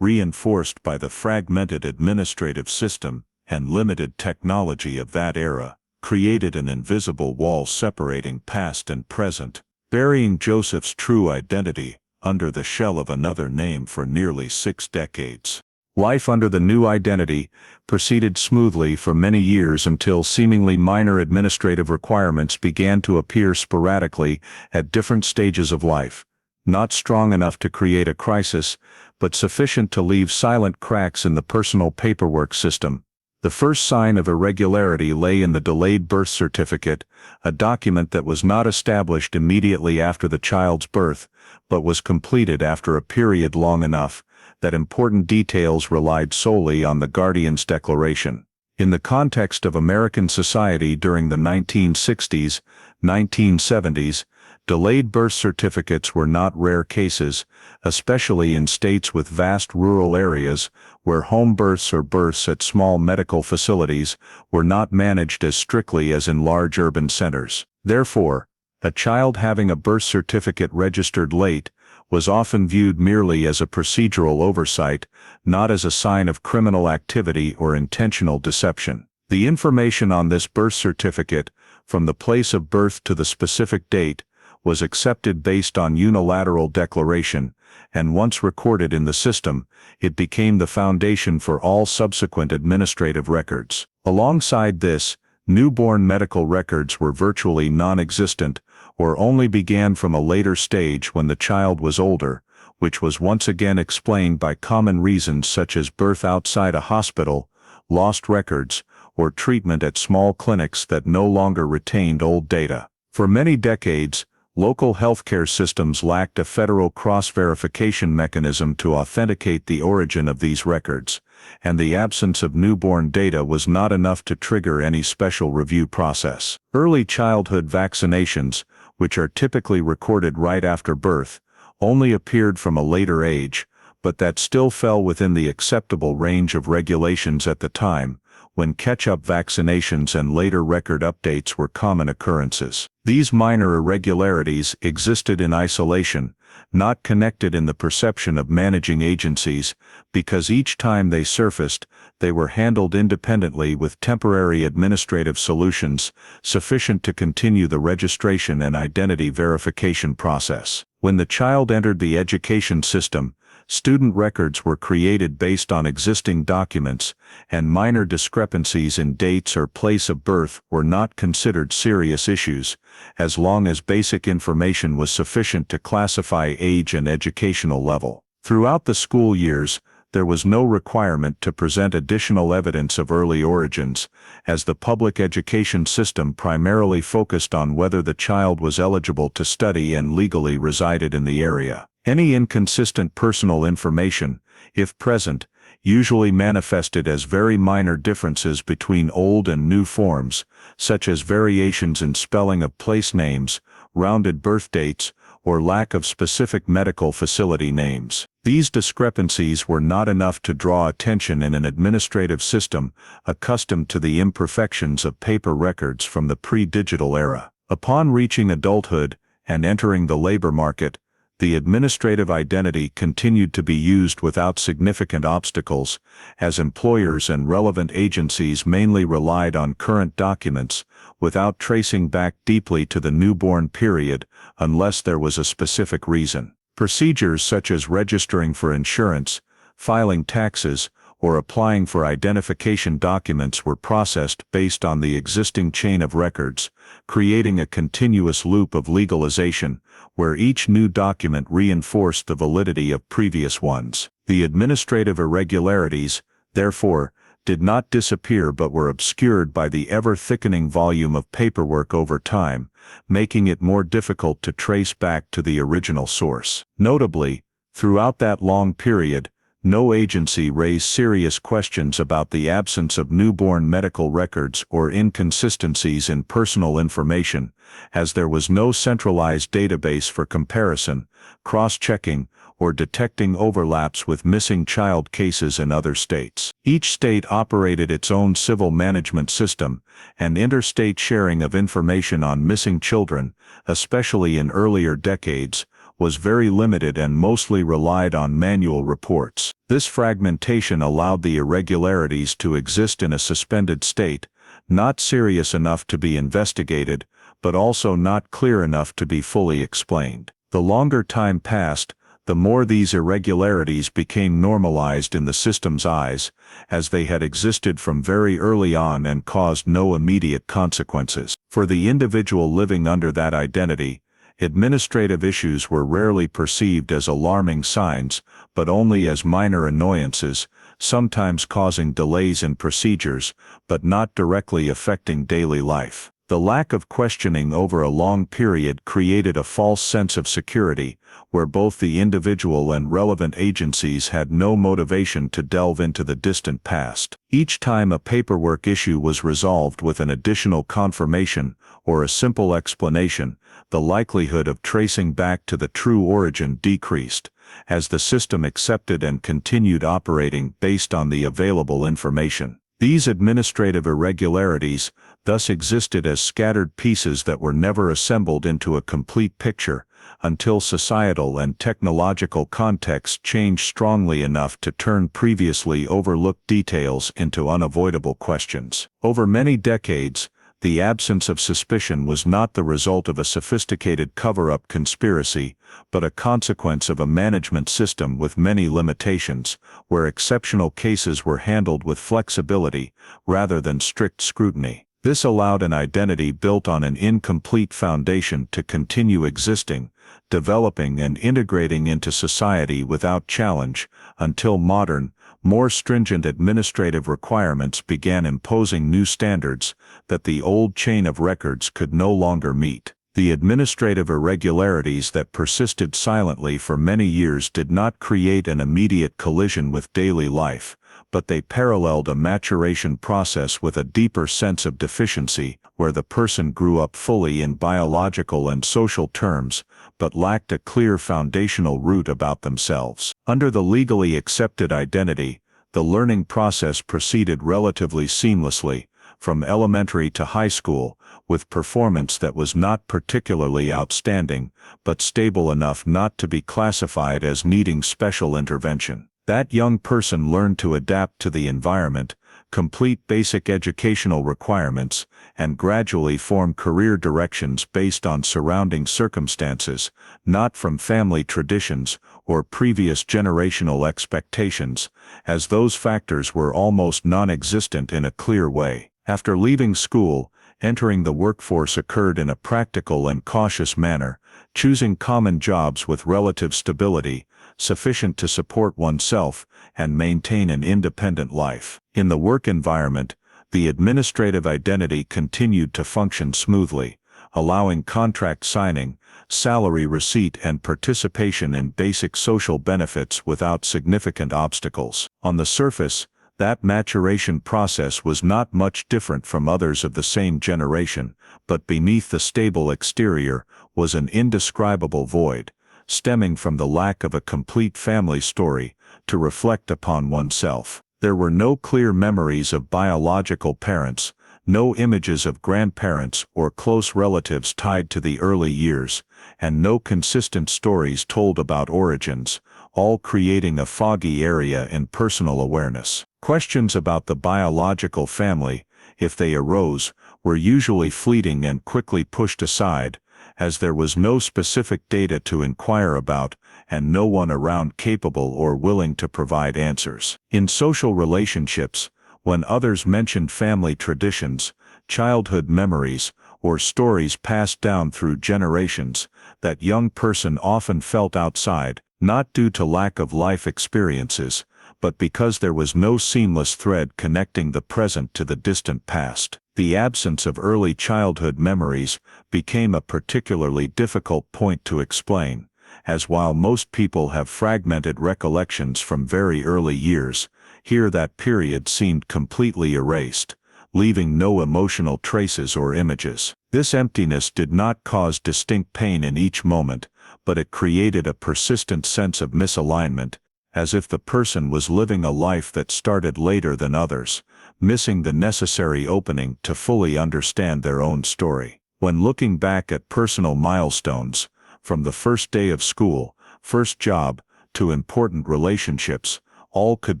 reinforced by the fragmented administrative system and limited technology of that era, created an invisible wall separating past and present, burying Joseph's true identity under the shell of another name for nearly 6 decades. Life under the new identity proceeded smoothly for many years until seemingly minor administrative requirements began to appear sporadically at different stages of life, not strong enough to create a crisis, but sufficient to leave silent cracks in the personal paperwork system. The first sign of irregularity lay in the delayed birth certificate, a document that was not established immediately after the child's birth, but was completed after a period long enough that important details relied solely on the guardian's declaration. In the context of American society during the 1960s, 1970s, delayed birth certificates were not rare cases, especially in states with vast rural areas where home births or births at small medical facilities were not managed as strictly as in large urban centers. Therefore, a child having a birth certificate registered late was often viewed merely as a procedural oversight, not as a sign of criminal activity or intentional deception. The information on this birth certificate, from the place of birth to the specific date, was accepted based on unilateral declaration, and once recorded in the system, it became the foundation for all subsequent administrative records. Alongside this, newborn medical records were virtually non-existent, or only began from a later stage when the child was older, which was once again explained by common reasons such as birth outside a hospital, lost records, or treatment at small clinics that no longer retained old data. For many decades, local healthcare systems lacked a federal cross-verification mechanism to authenticate the origin of these records, and the absence of newborn data was not enough to trigger any special review process. Early childhood vaccinations, which are typically recorded right after birth, only appeared from a later age, but that still fell within the acceptable range of regulations at the time, when catch-up vaccinations and later record updates were common occurrences. These minor irregularities existed in isolation, not connected in the perception of managing agencies, because each time they surfaced, they were handled independently with temporary administrative solutions sufficient to continue the registration and identity verification process. When the child entered the education system, student records were created based on existing documents, and minor discrepancies in dates or place of birth were not considered serious issues, as long as basic information was sufficient to classify age and educational level. Throughout the school years, there was no requirement to present additional evidence of early origins, as the public education system primarily focused on whether the child was eligible to study and legally resided in the area. Any inconsistent personal information, if present, usually manifested as very minor differences between old and new forms, such as variations in spelling of place names, rounded birth dates, or lack of specific medical facility names. These discrepancies were not enough to draw attention in an administrative system accustomed to the imperfections of paper records from the pre-digital era. Upon reaching adulthood and entering the labor market, the administrative identity continued to be used without significant obstacles, as employers and relevant agencies mainly relied on current documents, without tracing back deeply to the newborn period unless there was a specific reason. Procedures such as registering for insurance, filing taxes, or applying for identification documents were processed based on the existing chain of records, creating a continuous loop of legalization, where each new document reinforced the validity of previous ones. The administrative irregularities, therefore, did not disappear but were obscured by the ever-thickening volume of paperwork over time, making it more difficult to trace back to the original source. Notably, throughout that long period, no agency raised serious questions about the absence of newborn medical records or inconsistencies in personal information, as there was no centralized database for comparison, cross-checking, or detecting overlaps with missing child cases in other states. Each state operated its own civil management system, and interstate sharing of information on missing children, especially in earlier decades, was very limited and mostly relied on manual reports. This fragmentation allowed the irregularities to exist in a suspended state, not serious enough to be investigated, but also not clear enough to be fully explained. The longer time passed, the more these irregularities became normalized in the system's eyes, as they had existed from very early on and caused no immediate consequences. For the individual living under that identity, administrative issues were rarely perceived as alarming signs, but only as minor annoyances, sometimes causing delays in procedures, but not directly affecting daily life. The lack of questioning over a long period created a false sense of security, where both the individual and relevant agencies had no motivation to delve into the distant past. Each time a paperwork issue was resolved with an additional confirmation or a simple explanation, the likelihood of tracing back to the true origin decreased, as the system accepted and continued operating based on the available information. These administrative irregularities thus existed as scattered pieces that were never assembled into a complete picture, until societal and technological context changed strongly enough to turn previously overlooked details into unavoidable questions. Over many decades, the absence of suspicion was not the result of a sophisticated cover-up conspiracy, but a consequence of a management system with many limitations, where exceptional cases were handled with flexibility rather than strict scrutiny. This allowed an identity built on an incomplete foundation to continue existing, developing and integrating into society without challenge, until modern, more stringent administrative requirements began imposing new standards that the old chain of records could no longer meet. The administrative irregularities that persisted silently for many years did not create an immediate collision with daily life, but they paralleled a maturation process with a deeper sense of deficiency, where the person grew up fully in biological and social terms, but lacked a clear foundational root about themselves. Under the legally accepted identity, the learning process proceeded relatively seamlessly, from elementary to high school, with performance that was not particularly outstanding, but stable enough not to be classified as needing special intervention. That young person learned to adapt to the environment, complete basic educational requirements, and gradually form career directions based on surrounding circumstances, not from family traditions or previous generational expectations, as those factors were almost non-existent in a clear way. After leaving school, entering the workforce occurred in a practical and cautious manner, choosing common jobs with relative stability, sufficient to support oneself and maintain an independent life. In the work environment, the administrative identity continued to function smoothly, allowing contract signing, salary receipt and participation in basic social benefits without significant obstacles. On the surface, that maturation process was not much different from others of the same generation, but beneath the stable exterior was an indescribable void, stemming from the lack of a complete family story to reflect upon oneself. There were no clear memories of biological parents, no images of grandparents or close relatives tied to the early years, and no consistent stories told about origins, all creating a foggy area in personal awareness. Questions about the biological family, if they arose, were usually fleeting and quickly pushed aside, as there was no specific data to inquire about and no one around capable or willing to provide answers. In social relationships, when others mentioned family traditions, childhood memories, or stories passed down through generations, that young person often felt outside, not due to lack of life experiences, but because there was no seamless thread connecting the present to the distant past. The absence of early childhood memories became a particularly difficult point to explain, as while most people have fragmented recollections from very early years, here that period seemed completely erased, leaving no emotional traces or images. This emptiness did not cause distinct pain in each moment, but it created a persistent sense of misalignment, as if the person was living a life that started later than others, missing the necessary opening to fully understand their own story. When looking back at personal milestones, from the first day of school, first job, to important relationships, all could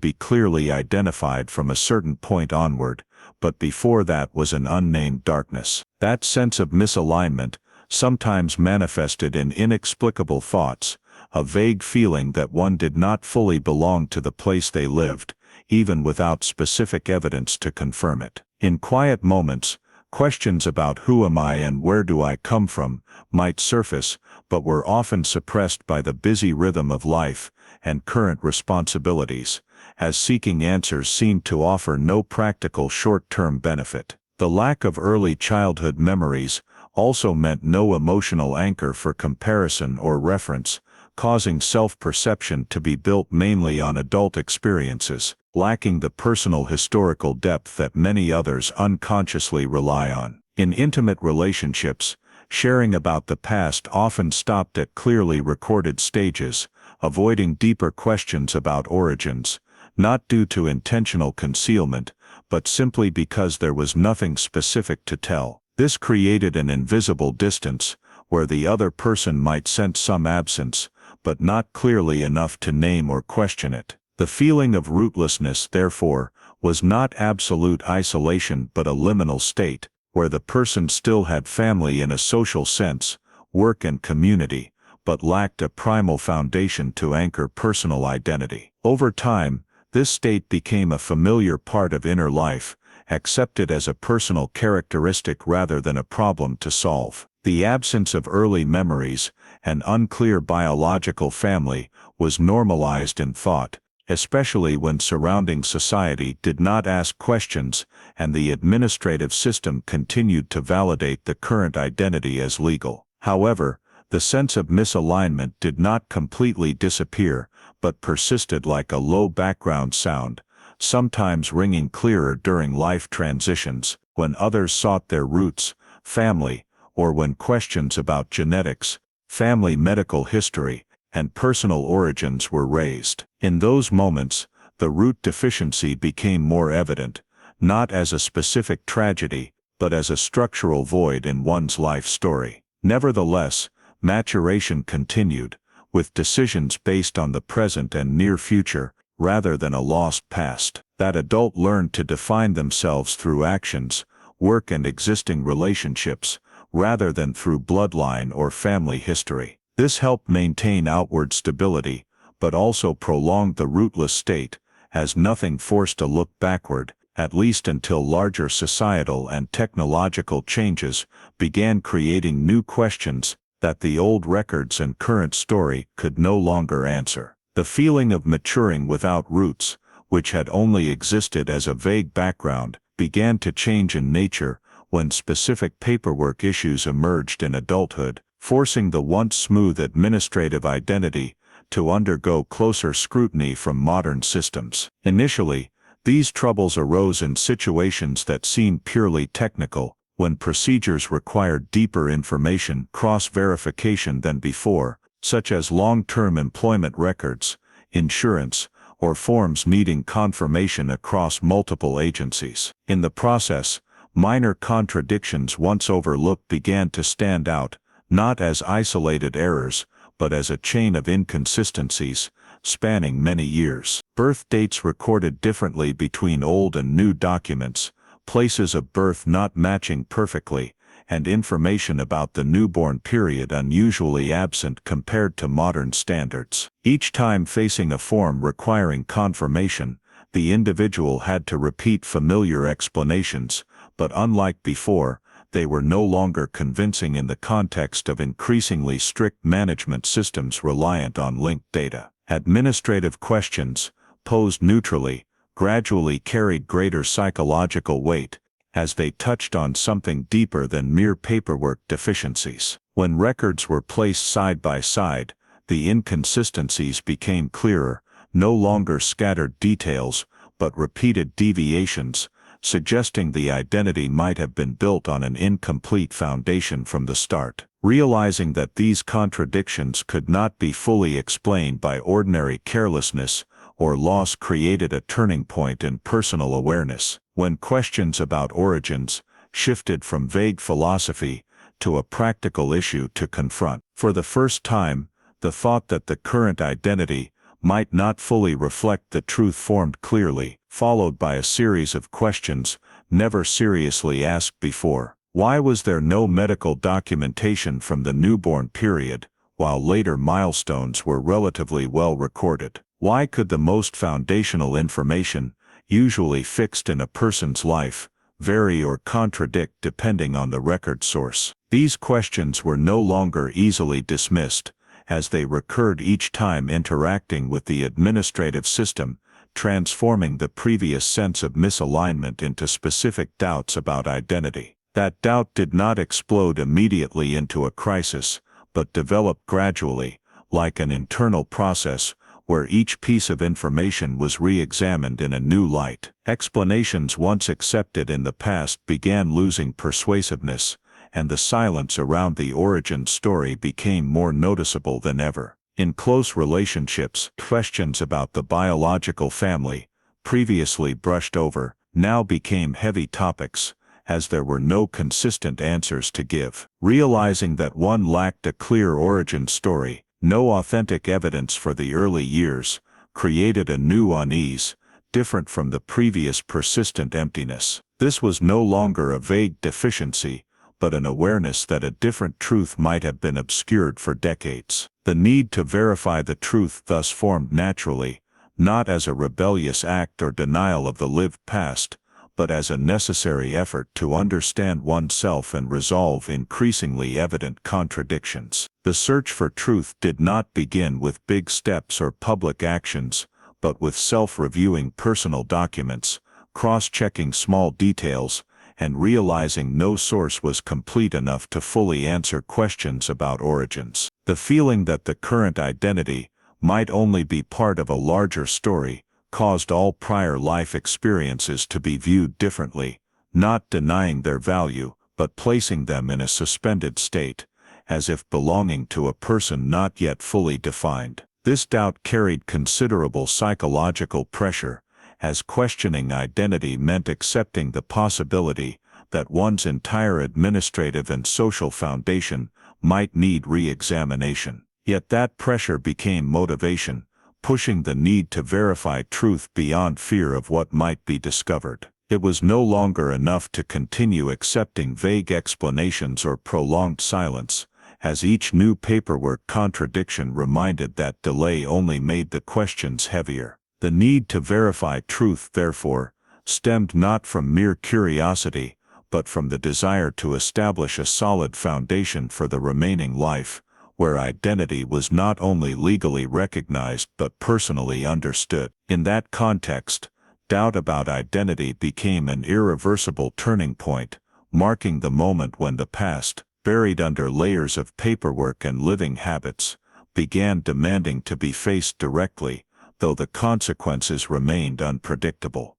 be clearly identified from a certain point onward, but before that was an unnamed darkness. That sense of misalignment, sometimes manifested in inexplicable thoughts, a vague feeling that one did not fully belong to the place they lived, even without specific evidence to confirm it. In quiet moments, questions about who am I and where do I come from might surface, but were often suppressed by the busy rhythm of life and current responsibilities, as seeking answers seemed to offer no practical short-term benefit. The lack of early childhood memories also meant no emotional anchor for comparison or reference, causing self-perception to be built mainly on adult experiences, lacking the personal historical depth that many others unconsciously rely on. In intimate relationships, sharing about the past often stopped at clearly recorded stages, avoiding deeper questions about origins, not due to intentional concealment, but simply because there was nothing specific to tell. This created an invisible distance, where the other person might sense some absence, but not clearly enough to name or question it. The feeling of rootlessness, therefore, was not absolute isolation but a liminal state, where the person still had family in a social sense, work and community, but lacked a primal foundation to anchor personal identity. Over time, this state became a familiar part of inner life, accepted as a personal characteristic rather than a problem to solve. The absence of early memories, an unclear biological family, was normalized in thought, especially when surrounding society did not ask questions and the administrative system continued to validate the current identity as legal. However, the sense of misalignment did not completely disappear, but persisted like a low background sound, sometimes ringing clearer during life transitions, when others sought their roots, family, or when questions about genetics, family medical history, and personal origins were raised. In those moments, the root deficiency became more evident, not as a specific tragedy, but as a structural void in one's life story. Nevertheless, maturation continued, with decisions based on the present and near future, rather than a lost past. That adult learned to define themselves through actions, work and existing relationships, rather than through bloodline or family history. This helped maintain outward stability, but also prolonged the rootless state, as nothing forced a look backward, at least until larger societal and technological changes began creating new questions that the old records and current story could no longer answer. The feeling of maturing without roots, which had only existed as a vague background, began to change in nature when specific paperwork issues emerged in adulthood, forcing the once smooth administrative identity to undergo closer scrutiny from modern systems. Initially, these troubles arose in situations that seemed purely technical, when procedures required deeper information cross-verification than before, such as long-term employment records, insurance, or forms needing confirmation across multiple agencies. In the process, minor contradictions once overlooked began to stand out, not as isolated errors, but as a chain of inconsistencies, spanning many years. Birth dates recorded differently between old and new documents, places of birth not matching perfectly, and information about the newborn period unusually absent compared to modern standards. Each time facing a form requiring confirmation, the individual had to repeat familiar explanations, but unlike before, they were no longer convincing in the context of increasingly strict management systems reliant on linked data. Administrative questions, posed neutrally, gradually carried greater psychological weight, as they touched on something deeper than mere paperwork deficiencies. When records were placed side by side, the inconsistencies became clearer, no longer scattered details, but repeated deviations, suggesting the identity might have been built on an incomplete foundation from the start. Realizing that these contradictions could not be fully explained by ordinary carelessness or loss created a turning point in personal awareness, when questions about origins shifted from vague philosophy to a practical issue to confront. For the first time, the thought that the current identity might not fully reflect the truth formed clearly, followed by a series of questions never seriously asked before. Why was there no medical documentation from the newborn period, while later milestones were relatively well recorded? Why could the most foundational information, usually fixed in a person's life, vary or contradict depending on the record source? These questions were no longer easily dismissed, as they recurred each time interacting with the administrative system, transforming the previous sense of misalignment into specific doubts about identity. That doubt did not explode immediately into a crisis, but developed gradually, like an internal process, where each piece of information was re-examined in a new light. Explanations once accepted in the past began losing persuasiveness, and the silence around the origin story became more noticeable than ever. In close relationships, questions about the biological family, previously brushed over, now became heavy topics, as there were no consistent answers to give. Realizing that one lacked a clear origin story, no authentic evidence for the early years, created a new unease, different from the previous persistent emptiness. This was no longer a vague deficiency, but an awareness that a different truth might have been obscured for decades. The need to verify the truth thus formed naturally, not as a rebellious act or denial of the lived past, but as a necessary effort to understand oneself and resolve increasingly evident contradictions. The search for truth did not begin with big steps or public actions, but with self-reviewing personal documents, cross-checking small details, and realizing no source was complete enough to fully answer questions about origins. The feeling that the current identity might only be part of a larger story caused all prior life experiences to be viewed differently, not denying their value, but placing them in a suspended state, as if belonging to a person not yet fully defined. This doubt carried considerable psychological pressure, as questioning identity meant accepting the possibility that one's entire administrative and social foundation might need re-examination. Yet that pressure became motivation, pushing the need to verify truth beyond fear of what might be discovered. It was no longer enough to continue accepting vague explanations or prolonged silence, as each new paperwork contradiction reminded that delay only made the questions heavier. The need to verify truth, therefore, stemmed not from mere curiosity, but from the desire to establish a solid foundation for the remaining life, where identity was not only legally recognized but personally understood. In that context, doubt about identity became an irreversible turning point, marking the moment when the past, buried under layers of paperwork and living habits, began demanding to be faced directly, though the consequences remained unpredictable.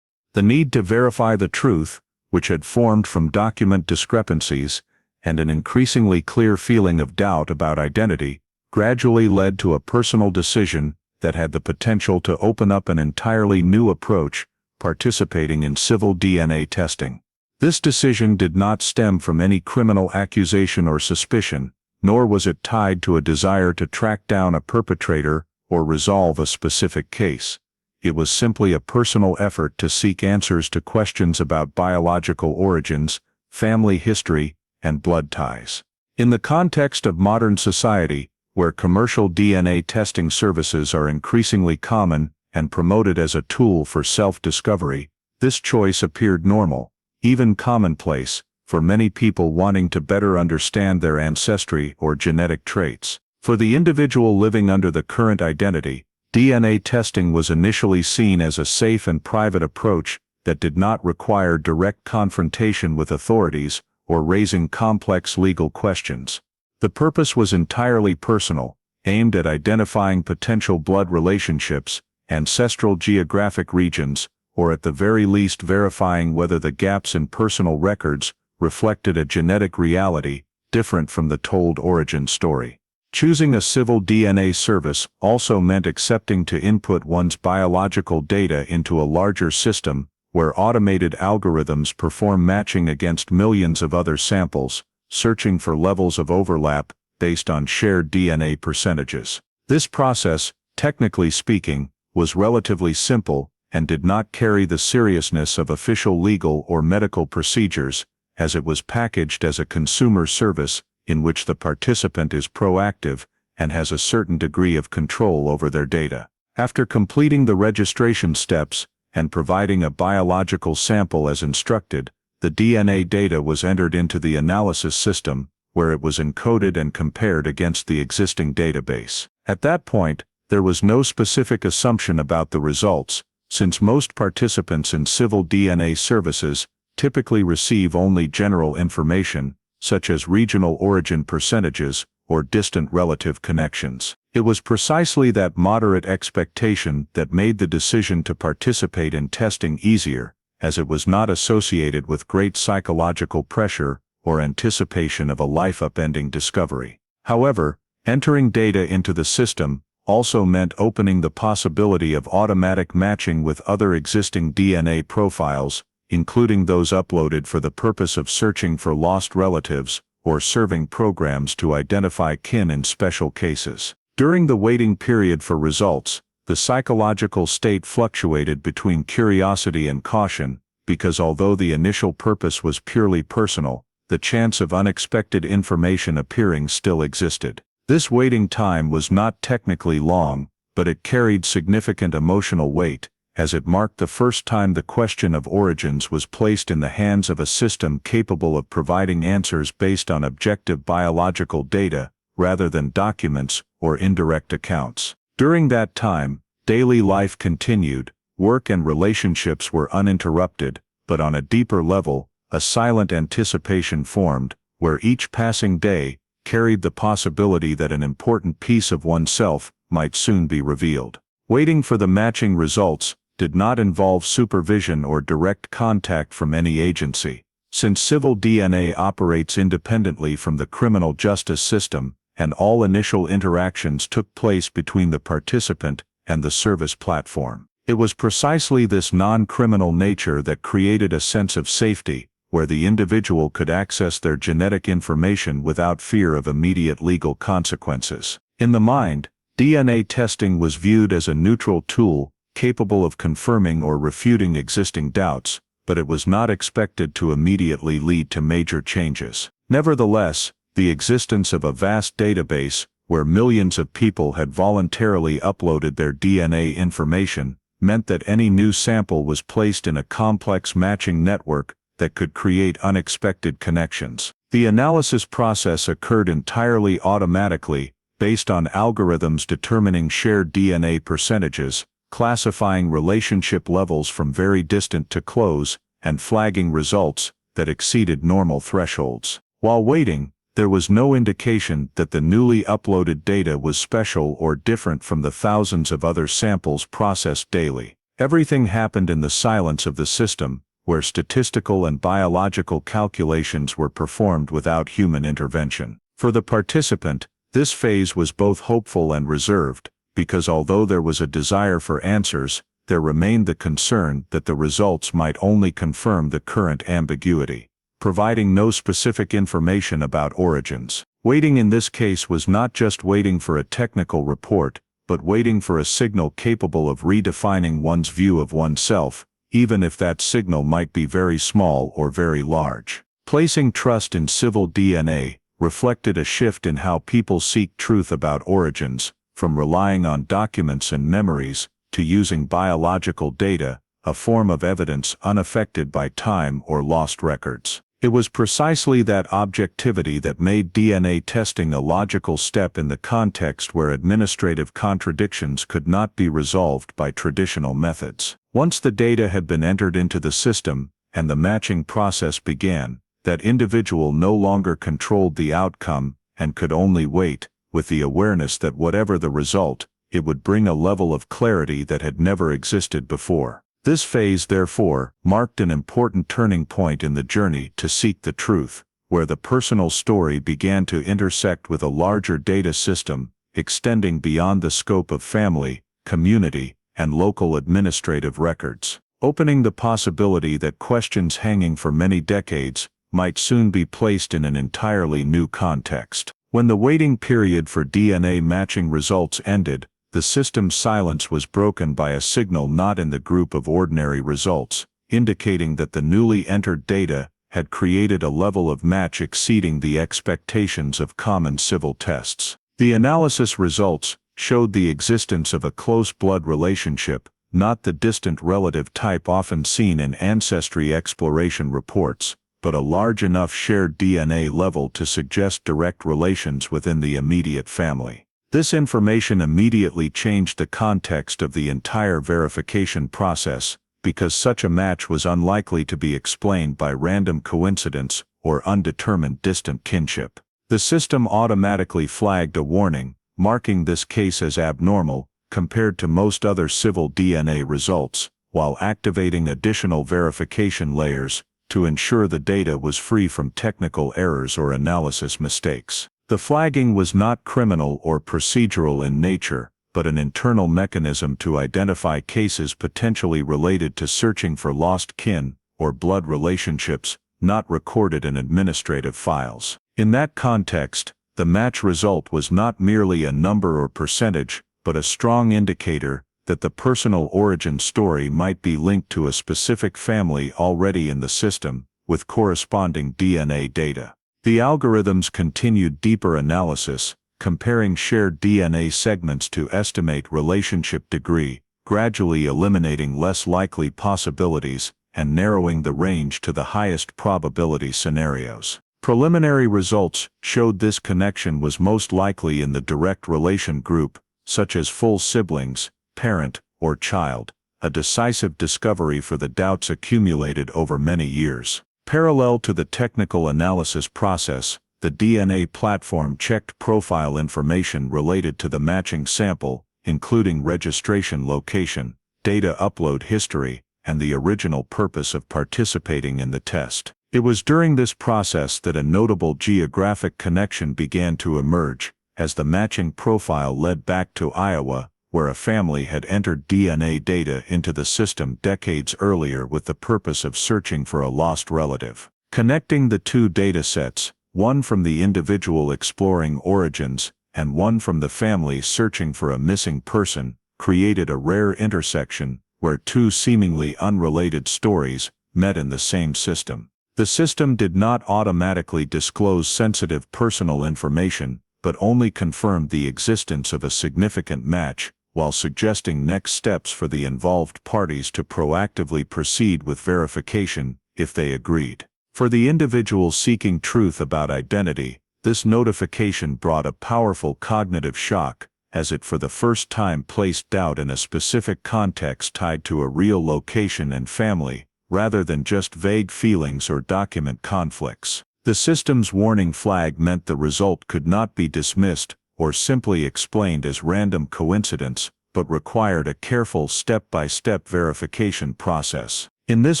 The need to verify the truth, which had formed from document discrepancies, and an increasingly clear feeling of doubt about identity, gradually led to a personal decision that had the potential to open up an entirely new approach, participating in civil DNA testing. This decision did not stem from any criminal accusation or suspicion, nor was it tied to a desire to track down a perpetrator or resolve a specific case. It was simply a personal effort to seek answers to questions about biological origins, family history, and blood ties. In the context of modern society, where commercial DNA testing services are increasingly common and promoted as a tool for self-discovery, this choice appeared normal, even commonplace, for many people wanting to better understand their ancestry or genetic traits. For the individual living under the current identity, DNA testing was initially seen as a safe and private approach that did not require direct confrontation with authorities or raising complex legal questions. The purpose was entirely personal, aimed at identifying potential blood relationships, ancestral geographic regions, or at the very least verifying whether the gaps in personal records reflected a genetic reality different from the told origin story. Choosing a civil DNA service also meant accepting to input one's biological data into a larger system where automated algorithms perform matching against millions of other samples, searching for levels of overlap based on shared DNA percentages. This process, technically speaking, was relatively simple and did not carry the seriousness of official legal or medical procedures, as it was packaged as a consumer service in which the participant is proactive and has a certain degree of control over their data. After completing the registration steps and providing a biological sample as instructed, the DNA data was entered into the analysis system, where it was encoded and compared against the existing database. At that point, there was no specific assumption about the results, since most participants in civil DNA services typically receive only general information, such as regional origin percentages or distant relative connections. It was precisely that moderate expectation that made the decision to participate in testing easier, as it was not associated with great psychological pressure or anticipation of a life-upending discovery. However, entering data into the system also meant opening the possibility of automatic matching with other existing DNA profiles, including those uploaded for the purpose of searching for lost relatives or serving programs to identify kin in special cases. During the waiting period for results, the psychological state fluctuated between curiosity and caution, because although the initial purpose was purely personal, the chance of unexpected information appearing still existed. This waiting time was not technically long, but it carried significant emotional weight, as it marked the first time the question of origins was placed in the hands of a system capable of providing answers based on objective biological data, rather than documents or indirect accounts. During that time, daily life continued, work and relationships were uninterrupted, but on a deeper level, a silent anticipation formed, where each passing day carried the possibility that an important piece of oneself might soon be revealed. Waiting for the matching results did not involve supervision or direct contact from any agency. Since civil DNA operates independently from the criminal justice system, and all initial interactions took place between the participant and the service platform, it was precisely this non-criminal nature that created a sense of safety, where the individual could access their genetic information without fear of immediate legal consequences. In the mind, DNA testing was viewed as a neutral tool, capable of confirming or refuting existing doubts, but it was not expected to immediately lead to major changes. Nevertheless, the existence of a vast database, where millions of people had voluntarily uploaded their DNA information, meant that any new sample was placed in a complex matching network that could create unexpected connections. The analysis process occurred entirely automatically, based on algorithms determining shared DNA percentages, classifying relationship levels from very distant to close, and flagging results that exceeded normal thresholds. While waiting, there was no indication that the newly uploaded data was special or different from the thousands of other samples processed daily. Everything happened in the silence of the system, where statistical and biological calculations were performed without human intervention. For the participant, this phase was both hopeful and reserved, because although there was a desire for answers, there remained the concern that the results might only confirm the current ambiguity, providing no specific information about origins. Waiting in this case was not just waiting for a technical report, but waiting for a signal capable of redefining one's view of oneself, even if that signal might be very small or very large. Placing trust in civil DNA reflected a shift in how people seek truth about origins, from relying on documents and memories, to using biological data, a form of evidence unaffected by time or lost records. It was precisely that objectivity that made DNA testing a logical step in the context where administrative contradictions could not be resolved by traditional methods. Once the data had been entered into the system, and the matching process began, that individual no longer controlled the outcome and could only wait, with the awareness that whatever the result, it would bring a level of clarity that had never existed before. This phase, therefore, marked an important turning point in the journey to seek the truth, where the personal story began to intersect with a larger data system, extending beyond the scope of family, community, and local administrative records, opening the possibility that questions hanging for many decades might soon be placed in an entirely new context. When the waiting period for DNA matching results ended, the system's silence was broken by a signal not in the group of ordinary results, indicating that the newly entered data had created a level of match exceeding the expectations of common civil tests. The analysis results showed the existence of a close blood relationship, not the distant relative type often seen in ancestry exploration reports, but a large enough shared DNA level to suggest direct relations within the immediate family. This information immediately changed the context of the entire verification process, because such a match was unlikely to be explained by random coincidence or undetermined distant kinship. The system automatically flagged a warning, marking this case as abnormal, compared to most other civil DNA results, while activating additional verification layers to ensure the data was free from technical errors or analysis mistakes. The flagging was not criminal or procedural in nature, but an internal mechanism to identify cases potentially related to searching for lost kin or blood relationships not recorded in administrative files. In that context, the match result was not merely a number or percentage, but a strong indicator that the personal origin story might be linked to a specific family already in the system, with corresponding DNA data. The algorithms continued deeper analysis, comparing shared DNA segments to estimate relationship degree, gradually eliminating less likely possibilities and narrowing the range to the highest probability scenarios. Preliminary results showed this connection was most likely in the direct relation group, such as full siblings, parent, or child, a decisive discovery for the doubts accumulated over many years. Parallel to the technical analysis process, the DNA platform checked profile information related to the matching sample, including registration location, data upload history, and the original purpose of participating in the test. It was during this process that a notable geographic connection began to emerge, as the matching profile led back to Iowa, where a family had entered DNA data into the system decades earlier with the purpose of searching for a lost relative. Connecting the two data sets, one from the individual exploring origins, and one from the family searching for a missing person, created a rare intersection where two seemingly unrelated stories met in the same system. The system did not automatically disclose sensitive personal information, but only confirmed the existence of a significant match, while suggesting next steps for the involved parties to proactively proceed with verification, if they agreed. For the individual seeking truth about identity, this notification brought a powerful cognitive shock, as it for the first time placed doubt in a specific context tied to a real location and family, rather than just vague feelings or document conflicts. The system's warning flag meant the result could not be dismissed or simply explained as random coincidence, but required a careful step-by-step verification process. In this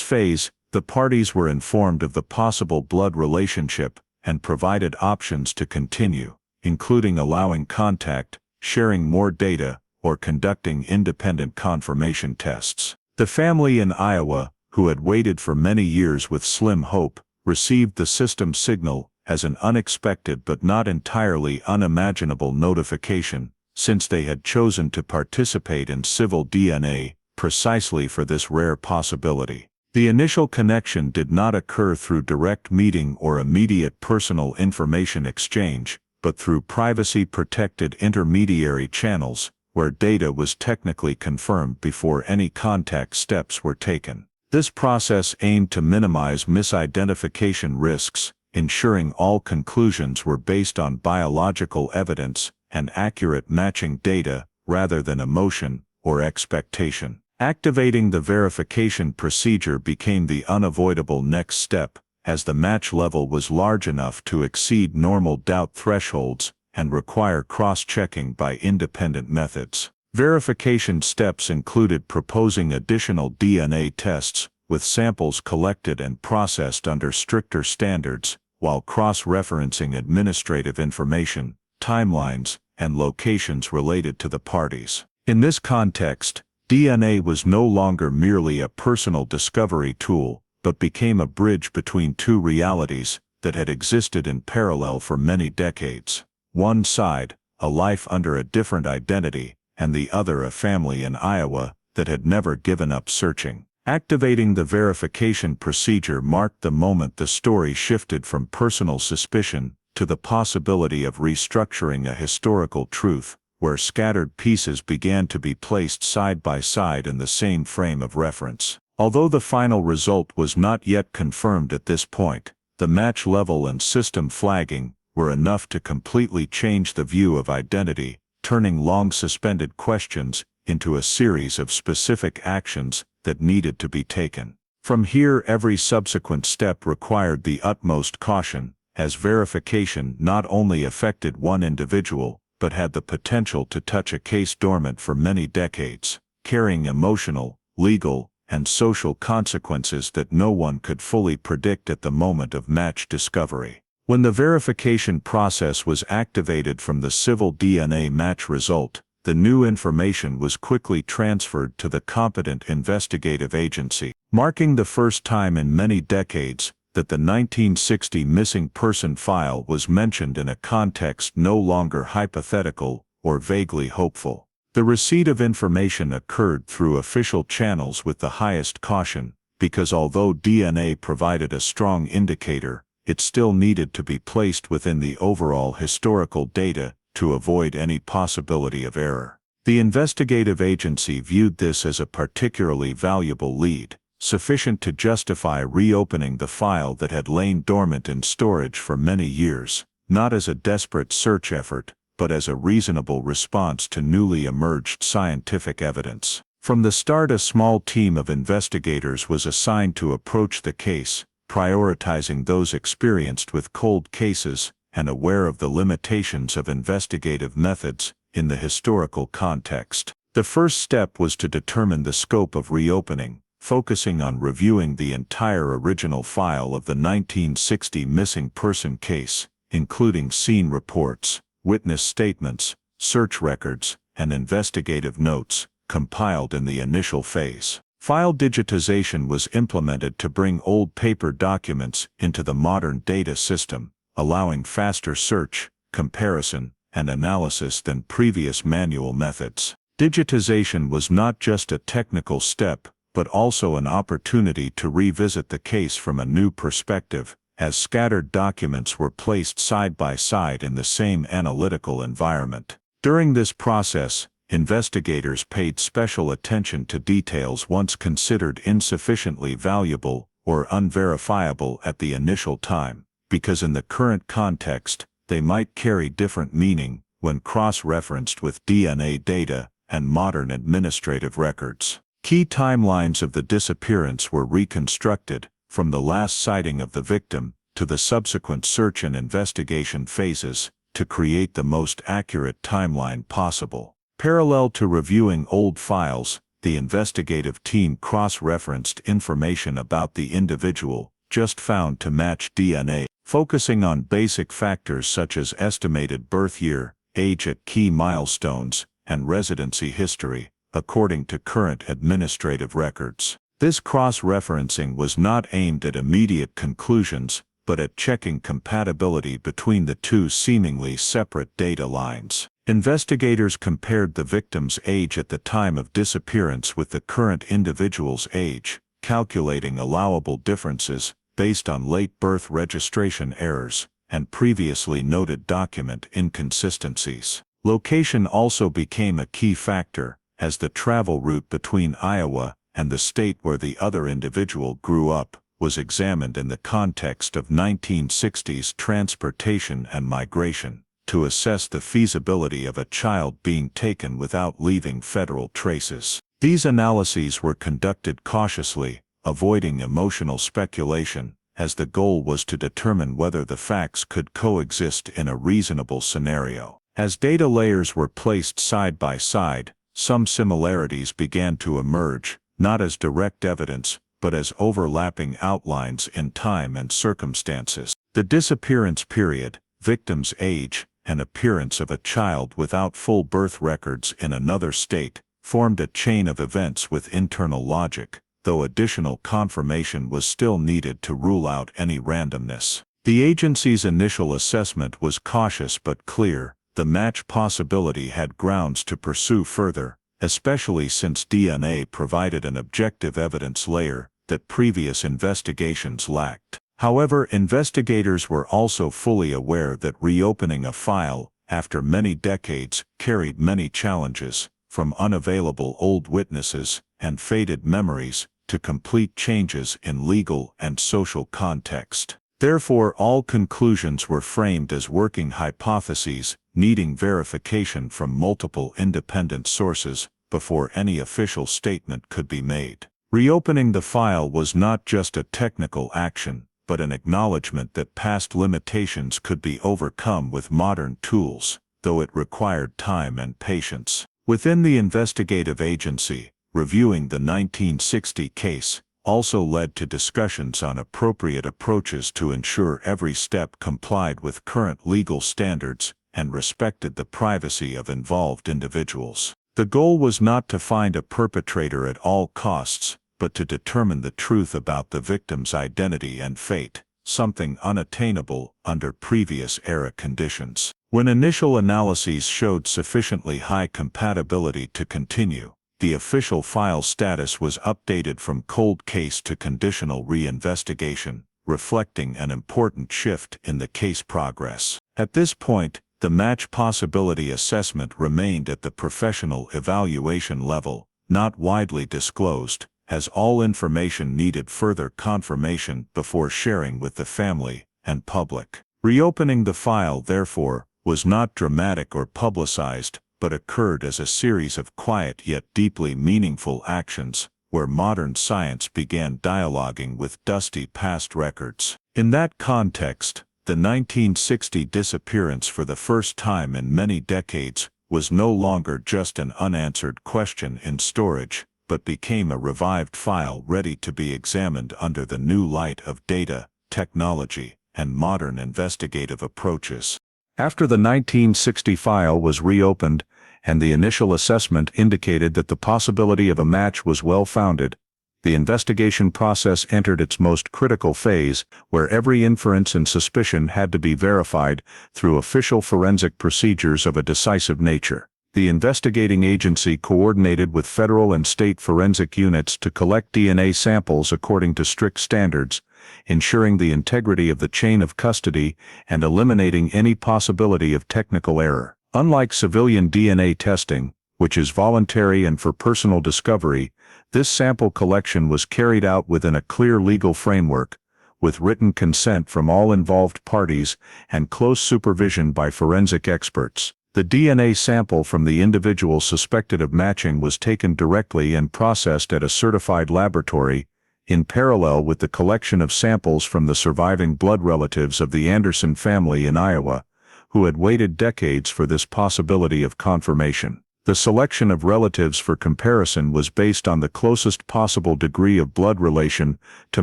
phase, the parties were informed of the possible blood relationship and provided options to continue, including allowing contact, sharing more data, or conducting independent confirmation tests. The family in Iowa, who had waited for many years with slim hope, received the system signal as an unexpected but not entirely unimaginable notification, since they had chosen to participate in civil DNA precisely for this rare possibility. The initial connection did not occur through direct meeting or immediate personal information exchange, but through privacy-protected intermediary channels, where data was technically confirmed before any contact steps were taken. This process aimed to minimize misidentification risks, ensuring all conclusions were based on biological evidence and accurate matching data rather than emotion or expectation. Activating the verification procedure became the unavoidable next step, as the match level was large enough to exceed normal doubt thresholds and require cross-checking by independent methods. Verification steps included proposing additional DNA tests, with samples collected and processed under stricter standards, while cross-referencing administrative information, timelines, and locations related to the parties. In this context, DNA was no longer merely a personal discovery tool, but became a bridge between two realities that had existed in parallel for many decades. One side, a life under a different identity, and the other a family in Iowa that had never given up searching. Activating the verification procedure marked the moment the story shifted from personal suspicion to the possibility of restructuring a historical truth, where scattered pieces began to be placed side by side in the same frame of reference. Although the final result was not yet confirmed at this point, the match level and system flagging were enough to completely change the view of identity, turning long-suspended questions into a series of specific actions that needed to be taken. From here, every subsequent step required the utmost caution, as verification not only affected one individual, but had the potential to touch a case dormant for many decades, carrying emotional, legal, and social consequences that no one could fully predict at the moment of match discovery. When the verification process was activated from the civil DNA match result, the new information was quickly transferred to the competent investigative agency, marking the first time in many decades that the 1960 missing person file was mentioned in a context no longer hypothetical or vaguely hopeful. The receipt of information occurred through official channels with the highest caution, because although DNA provided a strong indicator, it still needed to be placed within the overall historical data to avoid any possibility of error. The investigative agency viewed this as a particularly valuable lead, sufficient to justify reopening the file that had lain dormant in storage for many years, not as a desperate search effort, but as a reasonable response to newly emerged scientific evidence. From the start, a small team of investigators was assigned to approach the case, prioritizing those experienced with cold cases and aware of the limitations of investigative methods in the historical context. The first step was to determine the scope of reopening, focusing on reviewing the entire original file of the 1960 missing person case, including scene reports, witness statements, search records, and investigative notes, compiled in the initial phase. File digitization was implemented to bring old paper documents into the modern data system, allowing faster search, comparison, and analysis than previous manual methods. Digitization was not just a technical step, but also an opportunity to revisit the case from a new perspective, as scattered documents were placed side by side in the same analytical environment. During this process, investigators paid special attention to details once considered insufficiently valuable or unverifiable at the initial time, because in the current context, they might carry different meaning when cross-referenced with DNA data and modern administrative records. Key timelines of the disappearance were reconstructed, from the last sighting of the victim to the subsequent search and investigation phases, to create the most accurate timeline possible. Parallel to reviewing old files, the investigative team cross-referenced information about the individual just found to match DNA, focusing on basic factors such as estimated birth year, age at key milestones, and residency history, according to current administrative records. This cross-referencing was not aimed at immediate conclusions, but at checking compatibility between the two seemingly separate data lines. Investigators compared the victim's age at the time of disappearance with the current individual's age, calculating allowable differences based on late birth registration errors and previously noted document inconsistencies. Location also became a key factor, as the travel route between Iowa and the state where the other individual grew up was examined in the context of 1960s transportation and migration, to assess the feasibility of a child being taken without leaving federal traces. These analyses were conducted cautiously, avoiding emotional speculation, as the goal was to determine whether the facts could coexist in a reasonable scenario. As data layers were placed side by side, some similarities began to emerge, not as direct evidence, but as overlapping outlines in time and circumstances. The disappearance period, victim's age, and appearance of a child without full birth records in another state, formed a chain of events with internal logic, though additional confirmation was still needed to rule out any randomness. The agency's initial assessment was cautious but clear. The match possibility had grounds to pursue further, especially since DNA provided an objective evidence layer that previous investigations lacked. However, investigators were also fully aware that reopening a file, after many decades, carried many challenges, from unavailable old witnesses and faded memories to complete changes in legal and social context. Therefore, all conclusions were framed as working hypotheses, needing verification from multiple independent sources before any official statement could be made. Reopening the file was not just a technical action, but an acknowledgement that past limitations could be overcome with modern tools, though it required time and patience. Within the investigative agency, reviewing the 1960 case also led to discussions on appropriate approaches to ensure every step complied with current legal standards and respected the privacy of involved individuals. The goal was not to find a perpetrator at all costs, but to determine the truth about the victim's identity and fate, something unattainable under previous era conditions. When initial analyses showed sufficiently high compatibility to continue, the official file status was updated from cold case to conditional reinvestigation, reflecting an important shift in the case progress. At this point, The match possibility assessment remained at the professional evaluation level, not widely disclosed, as all information needed further confirmation before sharing with the family and public. Reopening the file, therefore, was not dramatic or publicized, but occurred as a series of quiet yet deeply meaningful actions, where modern science began dialoguing with dusty past records. In that context, the 1960 disappearance for the first time in many decades was no longer just an unanswered question in storage, but became a revived file ready to be examined under the new light of data, technology, and modern investigative approaches. After the 1960 file was reopened, and the initial assessment indicated that the possibility of a match was well-founded, the investigation process entered its most critical phase, where every inference and suspicion had to be verified through official forensic procedures of a decisive nature. The investigating agency coordinated with federal and state forensic units to collect DNA samples according to strict standards, ensuring the integrity of the chain of custody and eliminating any possibility of technical error. Unlike civilian DNA testing, which is voluntary and for personal discovery, this sample collection was carried out within a clear legal framework, with written consent from all involved parties and close supervision by forensic experts. The DNA sample from the individual suspected of matching was taken directly and processed at a certified laboratory, in parallel with the collection of samples from the surviving blood relatives of the Anderson family in Iowa, who had waited decades for this possibility of confirmation. The selection of relatives for comparison was based on the closest possible degree of blood relation to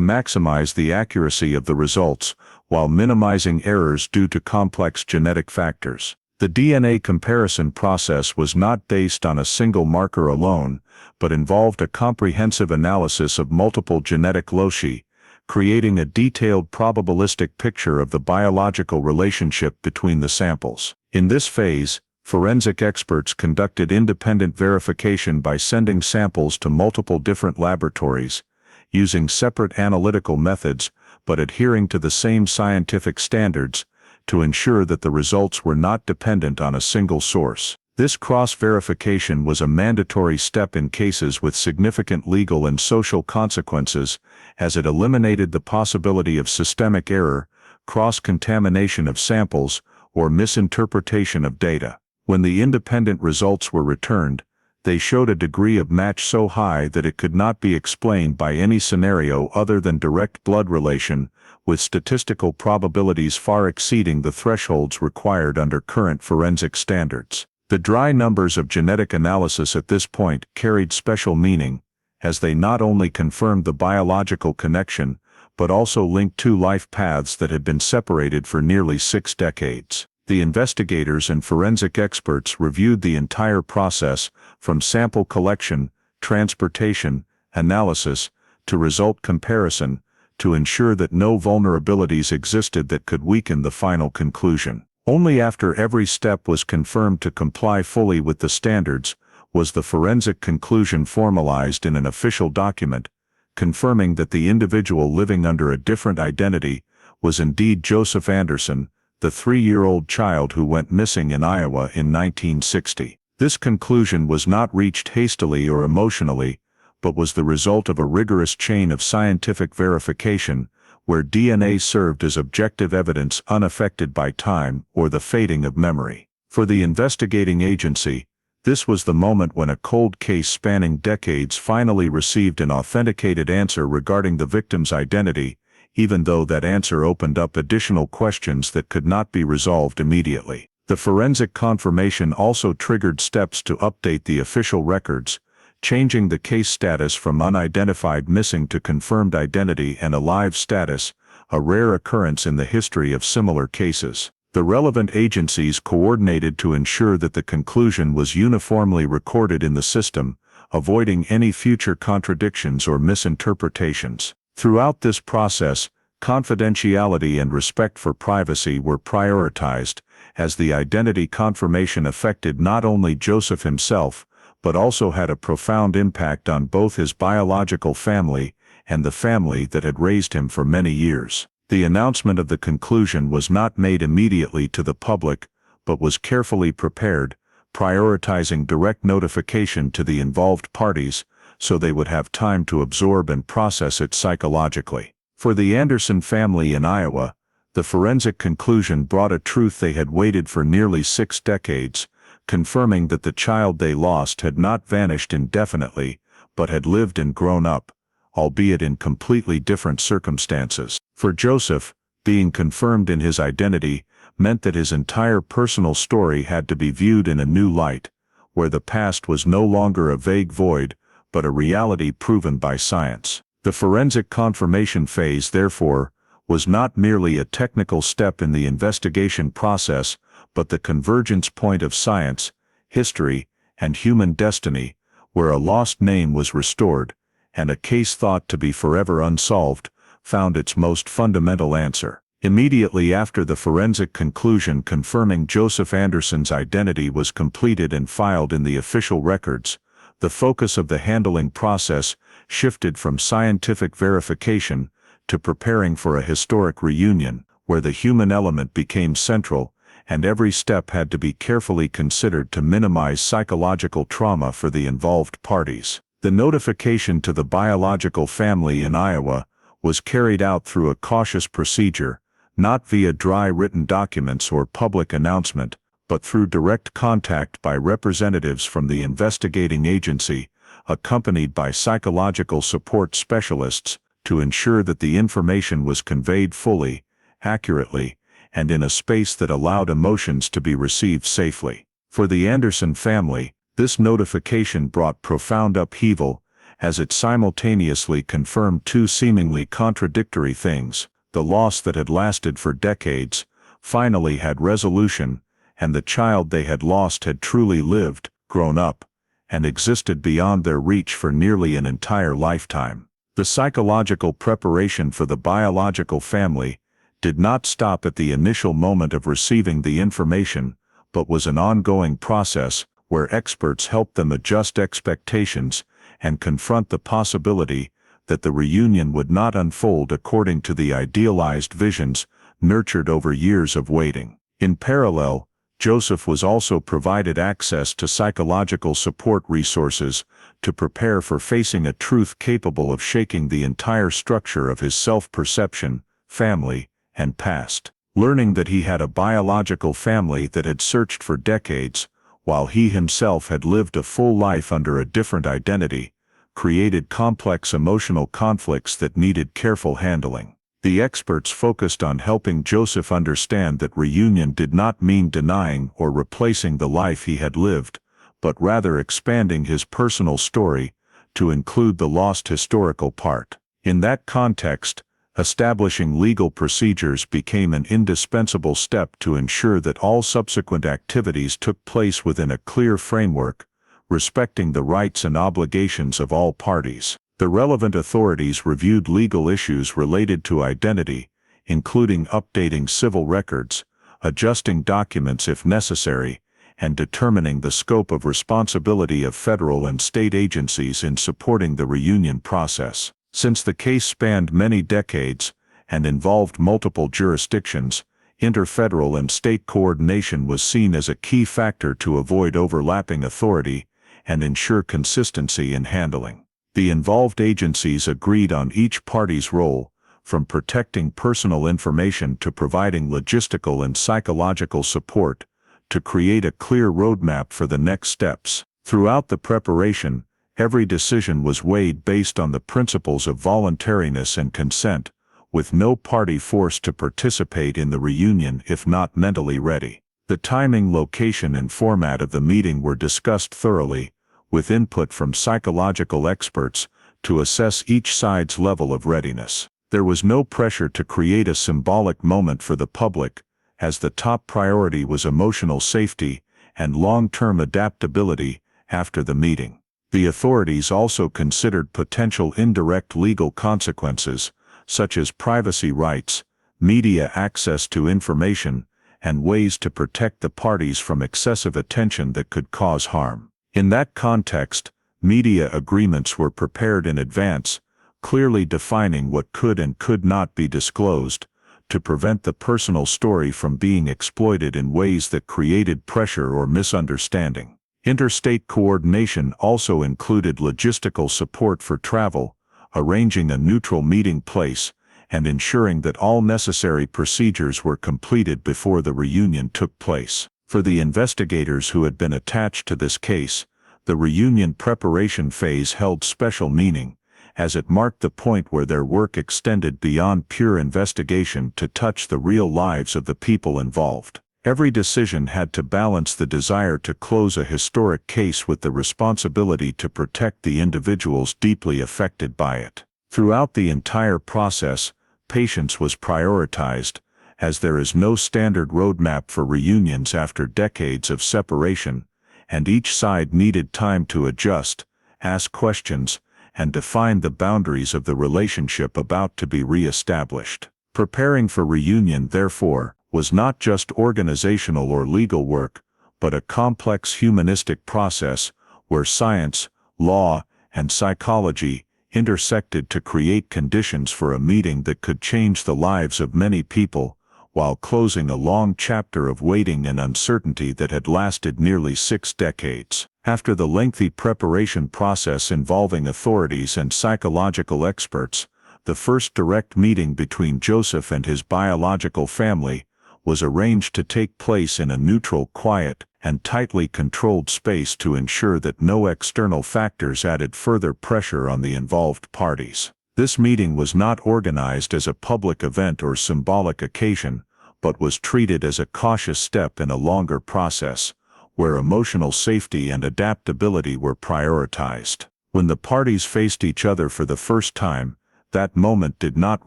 maximize the accuracy of the results, while minimizing errors due to complex genetic factors. The DNA comparison process was not based on a single marker alone, but involved a comprehensive analysis of multiple genetic loci, creating a detailed probabilistic picture of the biological relationship between the samples. In this phase, forensic experts conducted independent verification by sending samples to multiple different laboratories, using separate analytical methods but adhering to the same scientific standards, to ensure that the results were not dependent on a single source. This cross-verification was a mandatory step in cases with significant legal and social consequences, as it eliminated the possibility of systemic error, cross-contamination of samples, or misinterpretation of data. When the independent results were returned, they showed a degree of match so high that it could not be explained by any scenario other than direct blood relation, with statistical probabilities far exceeding the thresholds required under current forensic standards. The dry numbers of genetic analysis at this point carried special meaning, as they not only confirmed the biological connection, but also linked two life paths that had been separated for nearly 6 decades. The investigators and forensic experts reviewed the entire process, from sample collection, transportation, analysis, to result comparison, to ensure that no vulnerabilities existed that could weaken the final conclusion. Only after every step was confirmed to comply fully with the standards was the forensic conclusion formalized in an official document, confirming that the individual living under a different identity was indeed Joseph Anderson, the 3-year-old child who went missing in Iowa in 1960. This conclusion was not reached hastily or emotionally, but was the result of a rigorous chain of scientific verification, where DNA served as objective evidence unaffected by time or the fading of memory. For the investigating agency, this was the moment when a cold case spanning decades finally received an authenticated answer regarding the victim's identity, even though that answer opened up additional questions that could not be resolved immediately. The forensic confirmation also triggered steps to update the official records, changing the case status from unidentified missing to confirmed identity and alive status, a rare occurrence in the history of similar cases. The relevant agencies coordinated to ensure that the conclusion was uniformly recorded in the system, avoiding any future contradictions or misinterpretations. Throughout this process, confidentiality and respect for privacy were prioritized, as the identity confirmation affected not only Joseph himself, but also had a profound impact on both his biological family and the family that had raised him for many years. The announcement of the conclusion was not made immediately to the public, but was carefully prepared, prioritizing direct notification to the involved parties so they would have time to absorb and process it psychologically. For the Anderson family in Iowa, the forensic conclusion brought a truth they had waited for nearly 6 decades, confirming that the child they lost had not vanished indefinitely, but had lived and grown up, albeit in completely different circumstances. For Joseph, being confirmed in his identity meant that his entire personal story had to be viewed in a new light, where the past was no longer a vague void, but a reality proven by science. The forensic confirmation phase, therefore, was not merely a technical step in the investigation process, but the convergence point of science, history, and human destiny, where a lost name was restored, and a case thought to be forever unsolved, found its most fundamental answer. Immediately after the forensic conclusion confirming Joseph Anderson's identity was completed and filed in the official records, the focus of the handling process shifted from scientific verification to preparing for a historic reunion, where the human element became central, and every step had to be carefully considered to minimize psychological trauma for the involved parties. The notification to the biological family in Iowa was carried out through a cautious procedure, not via dry written documents or public announcement, but through direct contact by representatives from the investigating agency, accompanied by psychological support specialists, to ensure that the information was conveyed fully, accurately, and in a space that allowed emotions to be received safely. For the Anderson family, this notification brought profound upheaval, as it simultaneously confirmed 2 seemingly contradictory things. The loss that had lasted for decades finally had resolution, and the child they had lost had truly lived, grown up, and existed beyond their reach for nearly an entire lifetime. The psychological preparation for the biological family did not stop at the initial moment of receiving the information, but was an ongoing process where experts helped them adjust expectations and confront the possibility that the reunion would not unfold according to the idealized visions nurtured over years of waiting. In parallel, Joseph was also provided access to psychological support resources to prepare for facing a truth capable of shaking the entire structure of his self-perception, family, and past. Learning that he had a biological family that had searched for decades, while he himself had lived a full life under a different identity, created complex emotional conflicts that needed careful handling. The experts focused on helping Joseph understand that reunion did not mean denying or replacing the life he had lived, but rather expanding his personal story to include the lost historical part. In that context, establishing legal procedures became an indispensable step to ensure that all subsequent activities took place within a clear framework, respecting the rights and obligations of all parties. The relevant authorities reviewed legal issues related to identity, including updating civil records, adjusting documents if necessary, and determining the scope of responsibility of federal and state agencies in supporting the reunion process. Since the case spanned many decades and involved multiple jurisdictions, interfederal and state coordination was seen as a key factor to avoid overlapping authority and ensure consistency in handling. The involved agencies agreed on each party's role, from protecting personal information to providing logistical and psychological support, to create a clear roadmap for the next steps. Throughout the preparation, every decision was weighed based on the principles of voluntariness and consent, with no party forced to participate in the reunion if not mentally ready. The timing, location, and format of the meeting were discussed thoroughly, with input from psychological experts to assess each side's level of readiness. There was no pressure to create a symbolic moment for the public, as the top priority was emotional safety and long-term adaptability after the meeting. The authorities also considered potential indirect legal consequences, such as privacy rights, media access to information, and ways to protect the parties from excessive attention that could cause harm. In that context, media agreements were prepared in advance, clearly defining what could and could not be disclosed, to prevent the personal story from being exploited in ways that created pressure or misunderstanding. Interstate coordination also included logistical support for travel, arranging a neutral meeting place, and ensuring that all necessary procedures were completed before the reunion took place. For the investigators who had been attached to this case, the reunion preparation phase held special meaning, as it marked the point where their work extended beyond pure investigation to touch the real lives of the people involved. Every decision had to balance the desire to close a historic case with the responsibility to protect the individuals deeply affected by it. Throughout the entire process, patience was prioritized, as there is no standard roadmap for reunions after decades of separation, and each side needed time to adjust, ask questions, and define the boundaries of the relationship about to be re-established. Preparing for reunion, therefore, was not just organizational or legal work, but a complex humanistic process where science, law, and psychology intersected to create conditions for a meeting that could change the lives of many people, while closing a long chapter of waiting and uncertainty that had lasted nearly 6 decades. After the lengthy preparation process involving authorities and psychological experts, the first direct meeting between Joseph and his biological family was arranged to take place in a neutral, quiet, and tightly controlled space to ensure that no external factors added further pressure on the involved parties. This meeting was not organized as a public event or symbolic occasion, but was treated as a cautious step in a longer process, where emotional safety and adaptability were prioritized. When the parties faced each other for the first time, that moment did not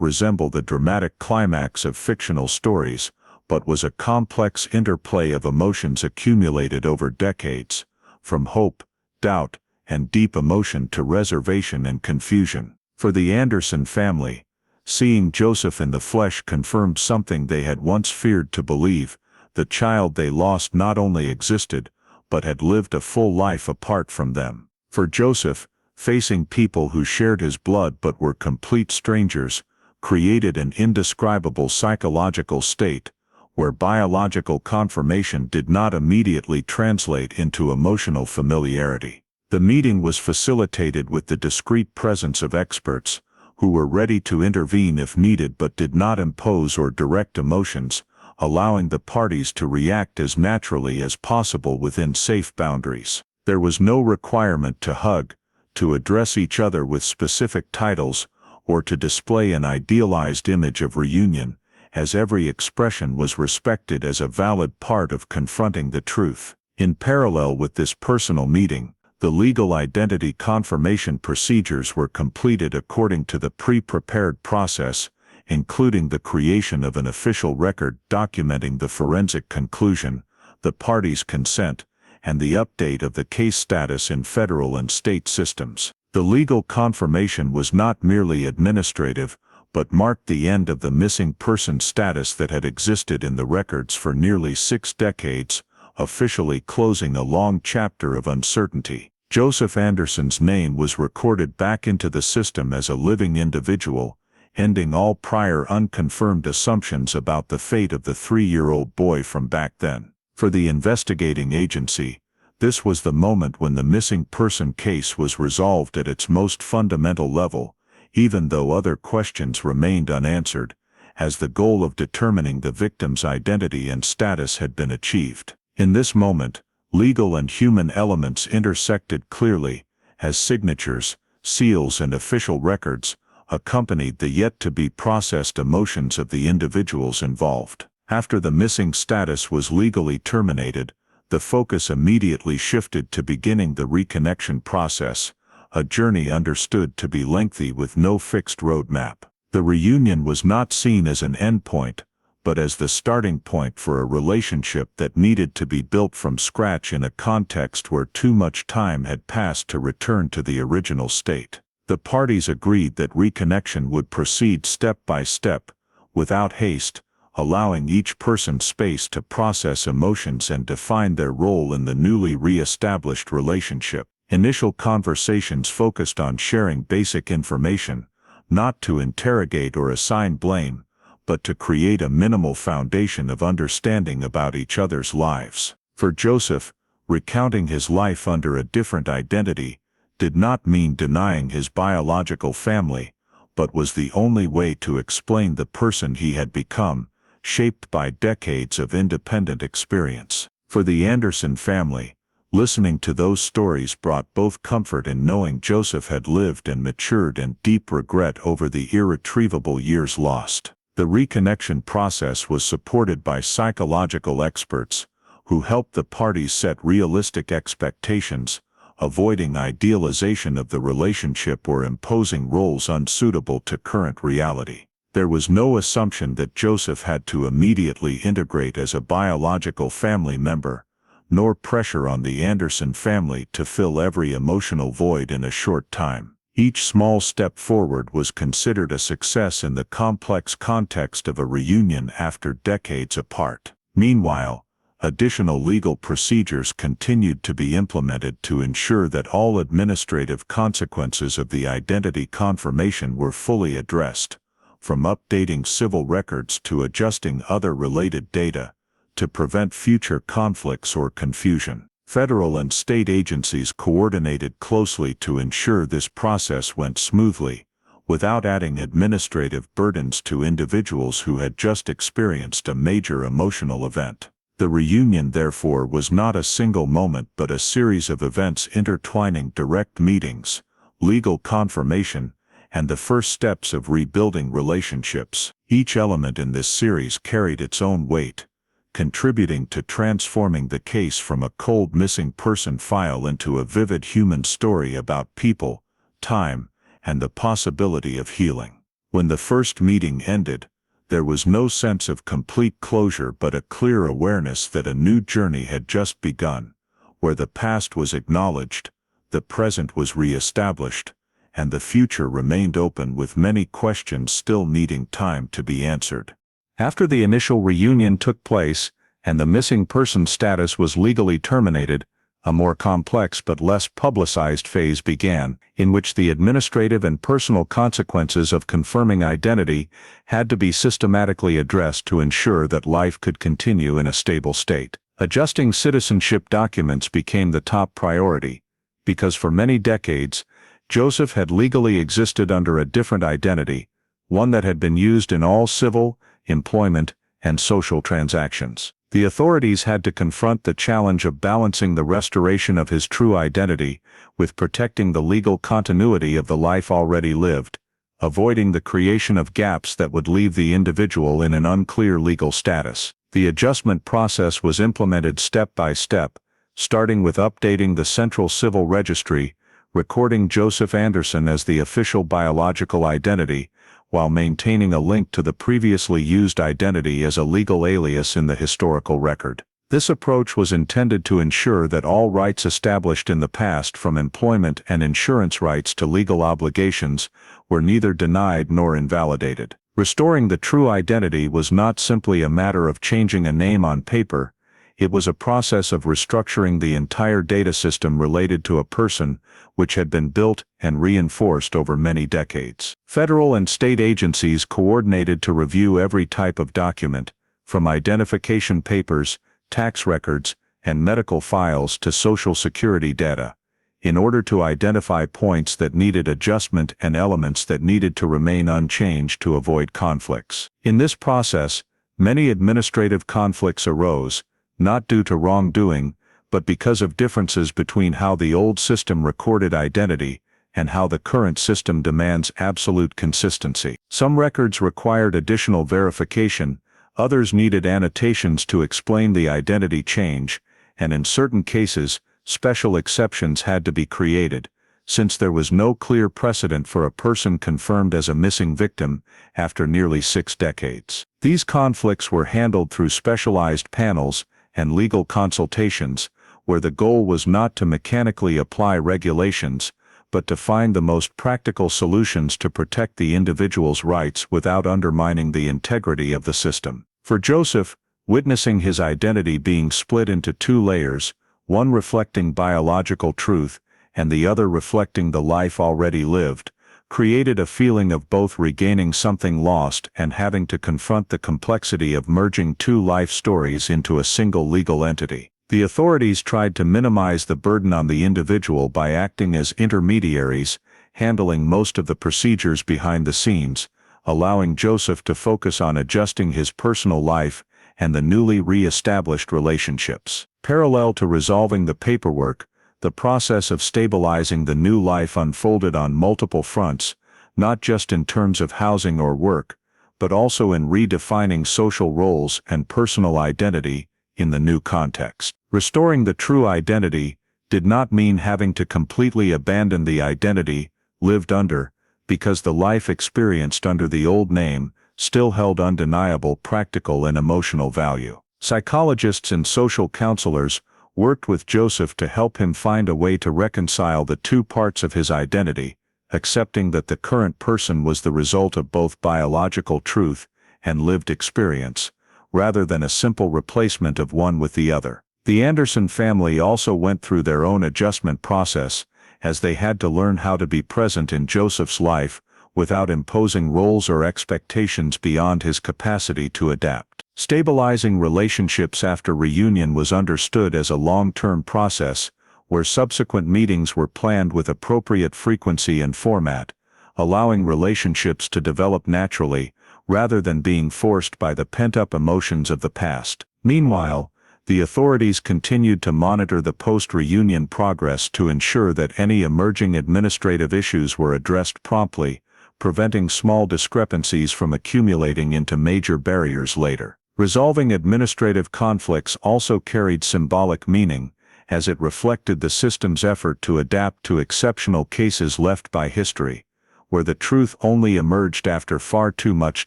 resemble the dramatic climax of fictional stories, but was a complex interplay of emotions accumulated over decades, from hope, doubt, and deep emotion to reservation and confusion. For the Anderson family, seeing Joseph in the flesh confirmed something they had once feared to believe: the child they lost not only existed, but had lived a full life apart from them. For Joseph, facing people who shared his blood but were complete strangers, created an indescribable psychological state, where biological confirmation did not immediately translate into emotional familiarity. The meeting was facilitated with the discreet presence of experts, who were ready to intervene if needed but did not impose or direct emotions, allowing the parties to react as naturally as possible within safe boundaries. There was no requirement to hug, to address each other with specific titles, or to display an idealized image of reunion, as every expression was respected as a valid part of confronting the truth. In parallel with this personal meeting, the legal identity confirmation procedures were completed according to the pre-prepared process, including the creation of an official record documenting the forensic conclusion, the parties' consent, and the update of the case status in federal and state systems. The legal confirmation was not merely administrative, but marked the end of the missing person status that had existed in the records for nearly 6 decades, officially closing a long chapter of uncertainty. Joseph Anderson's name was recorded back into the system as a living individual, ending all prior unconfirmed assumptions about the fate of the 3-year-old boy from back then. For the investigating agency, this was the moment when the missing person case was resolved at its most fundamental level, even though other questions remained unanswered, as the goal of determining the victim's identity and status had been achieved. In this moment, legal and human elements intersected clearly, as signatures, seals, and official records accompanied the yet-to-be-processed emotions of the individuals involved. After the missing status was legally terminated, the focus immediately shifted to beginning the reconnection process, a journey understood to be lengthy with no fixed roadmap. The reunion was not seen as an endpoint, but as the starting point for a relationship that needed to be built from scratch in a context where too much time had passed to return to the original state. The parties agreed that reconnection would proceed step by step, without haste, allowing each person space to process emotions and define their role in the newly re-established relationship. Initial conversations focused on sharing basic information, not to interrogate or assign blame, but to create a minimal foundation of understanding about each other's lives. For Joseph, recounting his life under a different identity did not mean denying his biological family, but was the only way to explain the person he had become, shaped by decades of independent experience. For the Anderson family, listening to those stories brought both comfort in knowing Joseph had lived and matured and deep regret over the irretrievable years lost. The reconnection process was supported by psychological experts who helped the parties set realistic expectations, avoiding idealization of the relationship or imposing roles unsuitable to current reality. There was no assumption that Joseph had to immediately integrate as a biological family member, nor pressure on the Anderson family to fill every emotional void in a short time. Each small step forward was considered a success in the complex context of a reunion after decades apart. Meanwhile, additional legal procedures continued to be implemented to ensure that all administrative consequences of the identity confirmation were fully addressed, from updating civil records to adjusting other related data, to prevent future conflicts or confusion. Federal and state agencies coordinated closely to ensure this process went smoothly, without adding administrative burdens to individuals who had just experienced a major emotional event. The reunion, therefore, was not a single moment but a series of events intertwining direct meetings, legal confirmation, and the first steps of rebuilding relationships. Each element in this series carried its own weight, contributing to transforming the case from a cold missing person file into a vivid human story about people, time, and the possibility of healing. When the first meeting ended, there was no sense of complete closure but a clear awareness that a new journey had just begun, where the past was acknowledged, the present was re-established, and the future remained open with many questions still needing time to be answered. After the initial reunion took place, and the missing person status was legally terminated, a more complex but less publicized phase began, in which the administrative and personal consequences of confirming identity had to be systematically addressed to ensure that life could continue in a stable state. Adjusting citizenship documents became the top priority, because for many decades, Joseph had legally existed under a different identity, one that had been used in all civil, employment, and social transactions. The authorities had to confront the challenge of balancing the restoration of his true identity with protecting the legal continuity of the life already lived, avoiding the creation of gaps that would leave the individual in an unclear legal status. The adjustment process was implemented step by step, starting with updating the Central Civil Registry, recording Joseph Anderson as the official biological identity, while maintaining a link to the previously used identity as a legal alias in the historical record. This approach was intended to ensure that all rights established in the past, from employment and insurance rights to legal obligations, were neither denied nor invalidated. Restoring the true identity was not simply a matter of changing a name on paper. It was a process of restructuring the entire data system related to a person, which had been built and reinforced over many decades. Federal and state agencies coordinated to review every type of document, from identification papers, tax records, and medical files to Social Security data, in order to identify points that needed adjustment and elements that needed to remain unchanged to avoid conflicts. In this process, many administrative conflicts arose, not due to wrongdoing, but because of differences between how the old system recorded identity and how the current system demands absolute consistency. Some records required additional verification, others needed annotations to explain the identity change, and in certain cases, special exceptions had to be created, since there was no clear precedent for a person confirmed as a missing victim after nearly 6 decades. These conflicts were handled through specialized panels and legal consultations, where the goal was not to mechanically apply regulations, but to find the most practical solutions to protect the individual's rights without undermining the integrity of the system. For Joseph, witnessing his identity being split into 2 layers, one reflecting biological truth and the other reflecting the life already lived, created a feeling of both regaining something lost and having to confront the complexity of merging two life stories into a single legal entity. The authorities tried to minimize the burden on the individual by acting as intermediaries, handling most of the procedures behind the scenes, allowing Joseph to focus on adjusting his personal life and the newly re-established relationships. Parallel to resolving the paperwork, the process of stabilizing the new life unfolded on multiple fronts, not just in terms of housing or work, but also in redefining social roles and personal identity in the new context. Restoring the true identity did not mean having to completely abandon the identity lived under, because the life experienced under the old name still held undeniable practical and emotional value. Psychologists and social counselors worked with Joseph to help him find a way to reconcile the two parts of his identity, accepting that the current person was the result of both biological truth and lived experience, rather than a simple replacement of one with the other. The Anderson family also went through their own adjustment process, as they had to learn how to be present in Joseph's life without imposing roles or expectations beyond his capacity to adapt. Stabilizing relationships after reunion was understood as a long-term process, where subsequent meetings were planned with appropriate frequency and format, allowing relationships to develop naturally, rather than being forced by the pent-up emotions of the past. Meanwhile, the authorities continued to monitor the post-reunion progress to ensure that any emerging administrative issues were addressed promptly, preventing small discrepancies from accumulating into major barriers later. Resolving administrative conflicts also carried symbolic meaning, as it reflected the system's effort to adapt to exceptional cases left by history, where the truth only emerged after far too much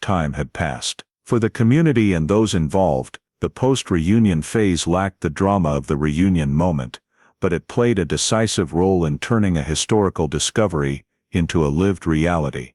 time had passed. For the community and those involved, the post-reunion phase lacked the drama of the reunion moment, but it played a decisive role in turning a historical discovery into a lived reality,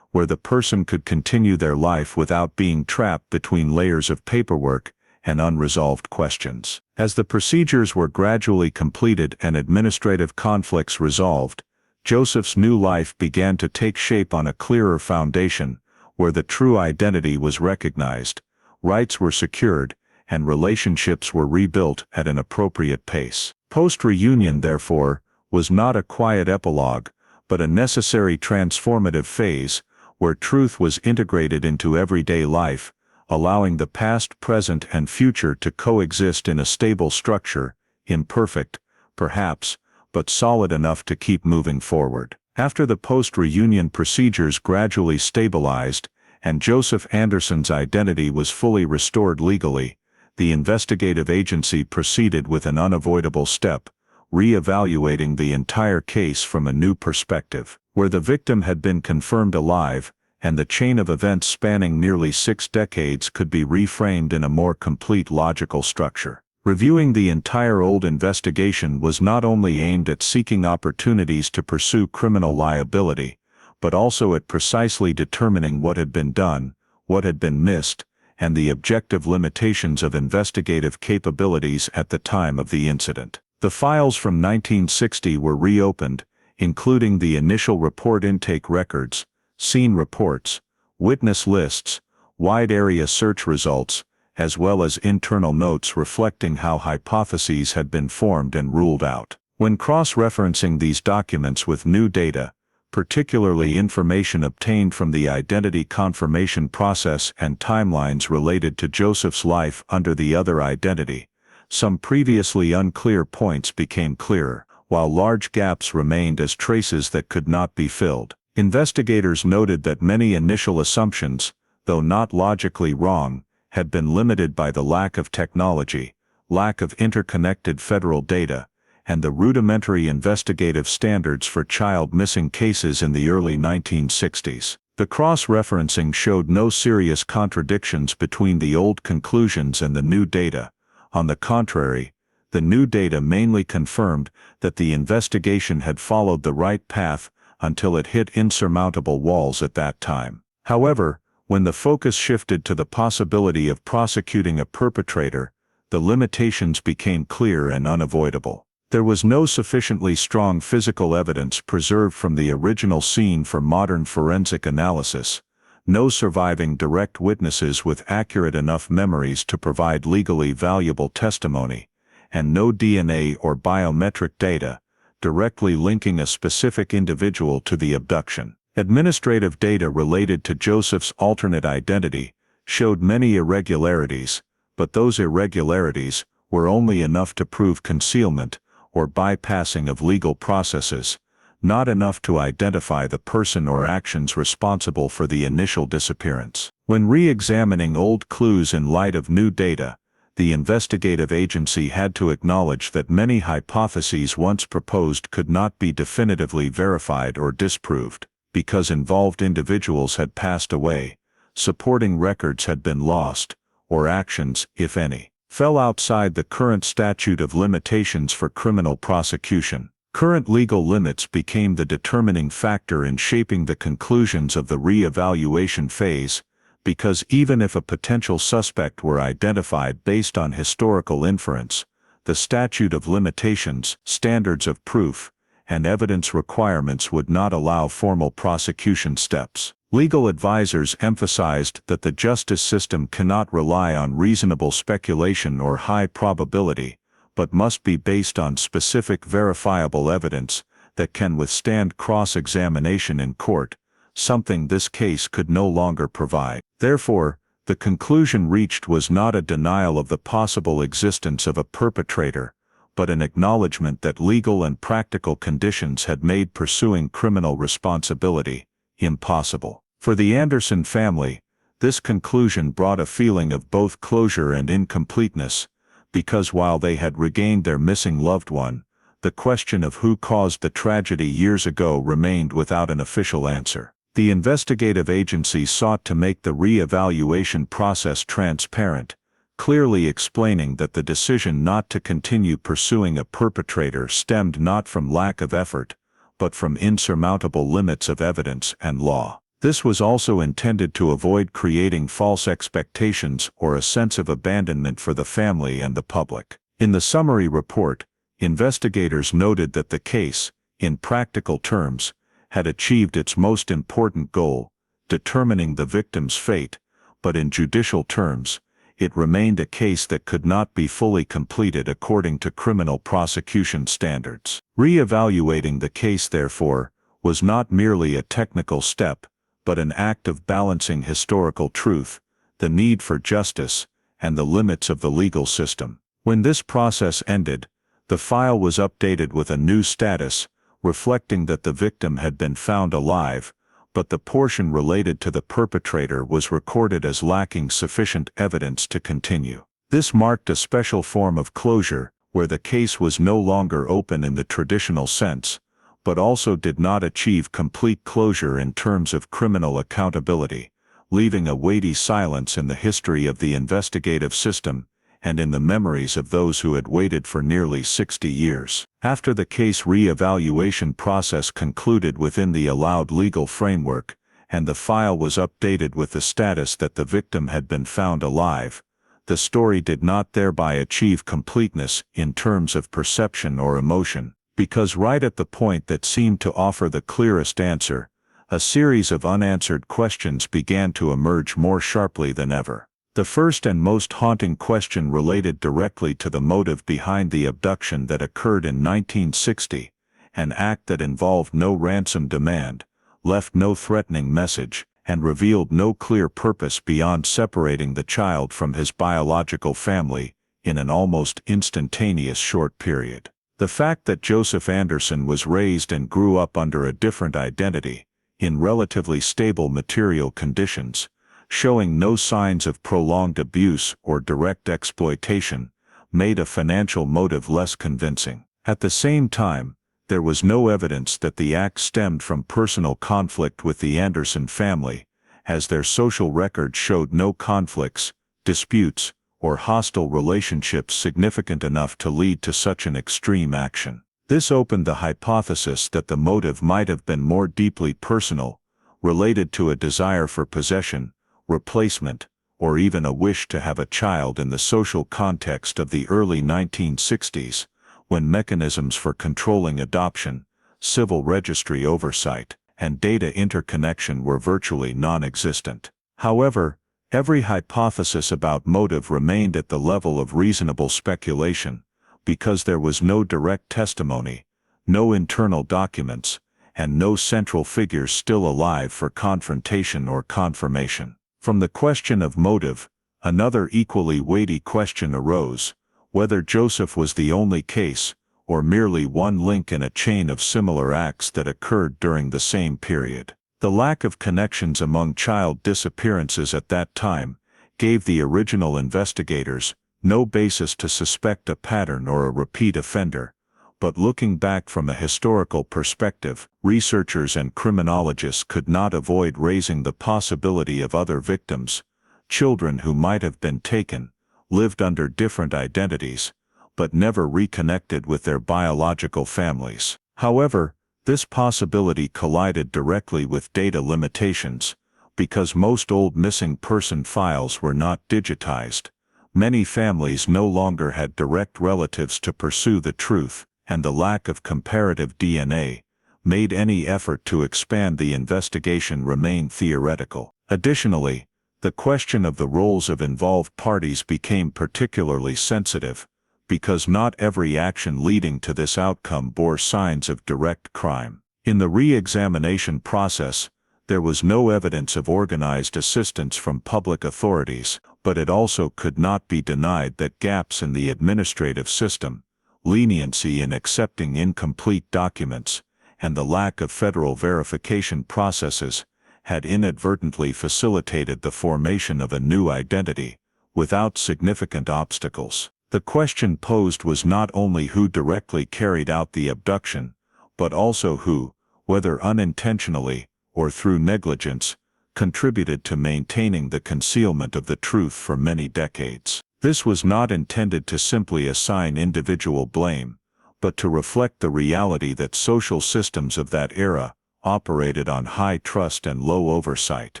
where the person could continue their life without being trapped between layers of paperwork and unresolved questions. As the procedures were gradually completed and administrative conflicts resolved, Joseph's new life began to take shape on a clearer foundation, where the true identity was recognized, rights were secured, and relationships were rebuilt at an appropriate pace. Post-reunion, therefore, was not a quiet epilogue, but a necessary transformative phase, where truth was integrated into everyday life, allowing the past, present, and future to coexist in a stable structure, imperfect, perhaps, but solid enough to keep moving forward. After the post-reunion procedures gradually stabilized, and Joseph Anderson's identity was fully restored legally, the investigative agency proceeded with an unavoidable step, re-evaluating the entire case from a new perspective, where the victim had been confirmed alive, and the chain of events spanning nearly 6 decades could be reframed in a more complete logical structure. Reviewing the entire old investigation was not only aimed at seeking opportunities to pursue criminal liability, but also at precisely determining what had been done, what had been missed, and the objective limitations of investigative capabilities at the time of the incident. The files from 1960 were reopened, including the initial report intake records, scene reports, witness lists, wide area search results, as well as internal notes reflecting how hypotheses had been formed and ruled out. When cross-referencing these documents with new data, particularly information obtained from the identity confirmation process and timelines related to Joseph's life under the other identity, some previously unclear points became clearer, while large gaps remained as traces that could not be filled. Investigators noted that many initial assumptions, though not logically wrong, had been limited by the lack of technology, lack of interconnected federal data, and the rudimentary investigative standards for child missing cases in the early 1960s. The cross-referencing showed no serious contradictions between the old conclusions and the new data. On the contrary, the new data mainly confirmed that the investigation had followed the right path until it hit insurmountable walls at that time. However, when the focus shifted to the possibility of prosecuting a perpetrator, the limitations became clear and unavoidable. There was no sufficiently strong physical evidence preserved from the original scene for modern forensic analysis, no surviving direct witnesses with accurate enough memories to provide legally valuable testimony, and no DNA or biometric data directly linking a specific individual to the abduction. Administrative data related to Joseph's alternate identity showed many irregularities, but those irregularities were only enough to prove concealment or bypassing of legal processes, not enough to identify the person or actions responsible for the initial disappearance. When re-examining old clues in light of new data, the investigative agency had to acknowledge that many hypotheses once proposed could not be definitively verified or disproved, because involved individuals had passed away, supporting records had been lost, or actions, if any, fell outside the current statute of limitations for criminal prosecution. Current legal limits became the determining factor in shaping the conclusions of the re-evaluation phase, because even if a potential suspect were identified based on historical inference, the statute of limitations, standards of proof, and evidence requirements would not allow formal prosecution steps. Legal advisors emphasized that the justice system cannot rely on reasonable speculation or high probability, but must be based on specific verifiable evidence that can withstand cross-examination in court, something this case could no longer provide. Therefore, the conclusion reached was not a denial of the possible existence of a perpetrator, but an acknowledgement that legal and practical conditions had made pursuing criminal responsibility impossible. For the Anderson family, this conclusion brought a feeling of both closure and incompleteness, because while they had regained their missing loved one, the question of who caused the tragedy years ago remained without an official answer. The investigative agency sought to make the re-evaluation process transparent, clearly explaining that the decision not to continue pursuing a perpetrator stemmed not from lack of effort, but from insurmountable limits of evidence and law. This was also intended to avoid creating false expectations or a sense of abandonment for the family and the public. In the summary report, investigators noted that the case, in practical terms, had achieved its most important goal, determining the victim's fate, but in judicial terms, it remained a case that could not be fully completed according to criminal prosecution standards. Re-evaluating the case, therefore, was not merely a technical step, but an act of balancing historical truth, the need for justice, and the limits of the legal system. When this process ended, the file was updated with a new status, reflecting that the victim had been found alive, but the portion related to the perpetrator was recorded as lacking sufficient evidence to continue. This marked a special form of closure, where the case was no longer open in the traditional sense, but also did not achieve complete closure in terms of criminal accountability, leaving a weighty silence in the history of the investigative system and in the memories of those who had waited for nearly 60 years. After the case re-evaluation process concluded within the allowed legal framework, and the file was updated with the status that the victim had been found alive, the story did not thereby achieve completeness in terms of perception or emotion, because right at the point that seemed to offer the clearest answer, a series of unanswered questions began to emerge more sharply than ever. The first and most haunting question related directly to the motive behind the abduction that occurred in 1960, an act that involved no ransom demand, left no threatening message, and revealed no clear purpose beyond separating the child from his biological family in an almost instantaneous short period. The fact that Joseph Anderson was raised and grew up under a different identity, in relatively stable material conditions, showing no signs of prolonged abuse or direct exploitation, made a financial motive less convincing. At the same time, there was no evidence that the act stemmed from personal conflict with the Anderson family, as their social record showed no conflicts, disputes, or hostile relationships significant enough to lead to such an extreme action. This opened the hypothesis that the motive might have been more deeply personal, related to a desire for possession, replacement, or even a wish to have a child in the social context of the early 1960s, when mechanisms for controlling adoption, civil registry oversight, and data interconnection were virtually non-existent. However, every hypothesis about motive remained at the level of reasonable speculation, because there was no direct testimony, no internal documents, and no central figures still alive for confrontation or confirmation. From the question of motive, another equally weighty question arose: whether Joseph was the only case, or merely one link in a chain of similar acts that occurred during the same period. The lack of connections among child disappearances at that time gave the original investigators no basis to suspect a pattern or a repeat offender, but looking back from a historical perspective, researchers and criminologists could not avoid raising the possibility of other victims, children who might have been taken, lived under different identities, but never reconnected with their biological families. However, this possibility collided directly with data limitations, because most old missing person files were not digitized. Many families no longer had direct relatives to pursue the truth, and the lack of comparative DNA made any effort to expand the investigation remain theoretical. Additionally, the question of the roles of involved parties became particularly sensitive, because not every action leading to this outcome bore signs of direct crime. In the re-examination process, there was no evidence of organized assistance from public authorities, but it also could not be denied that gaps in the administrative system, leniency in accepting incomplete documents, and the lack of federal verification processes had inadvertently facilitated the formation of a new identity, without significant obstacles. The question posed was not only who directly carried out the abduction, but also who, whether unintentionally or through negligence, contributed to maintaining the concealment of the truth for many decades. This was not intended to simply assign individual blame, but to reflect the reality that social systems of that era operated on high trust and low oversight,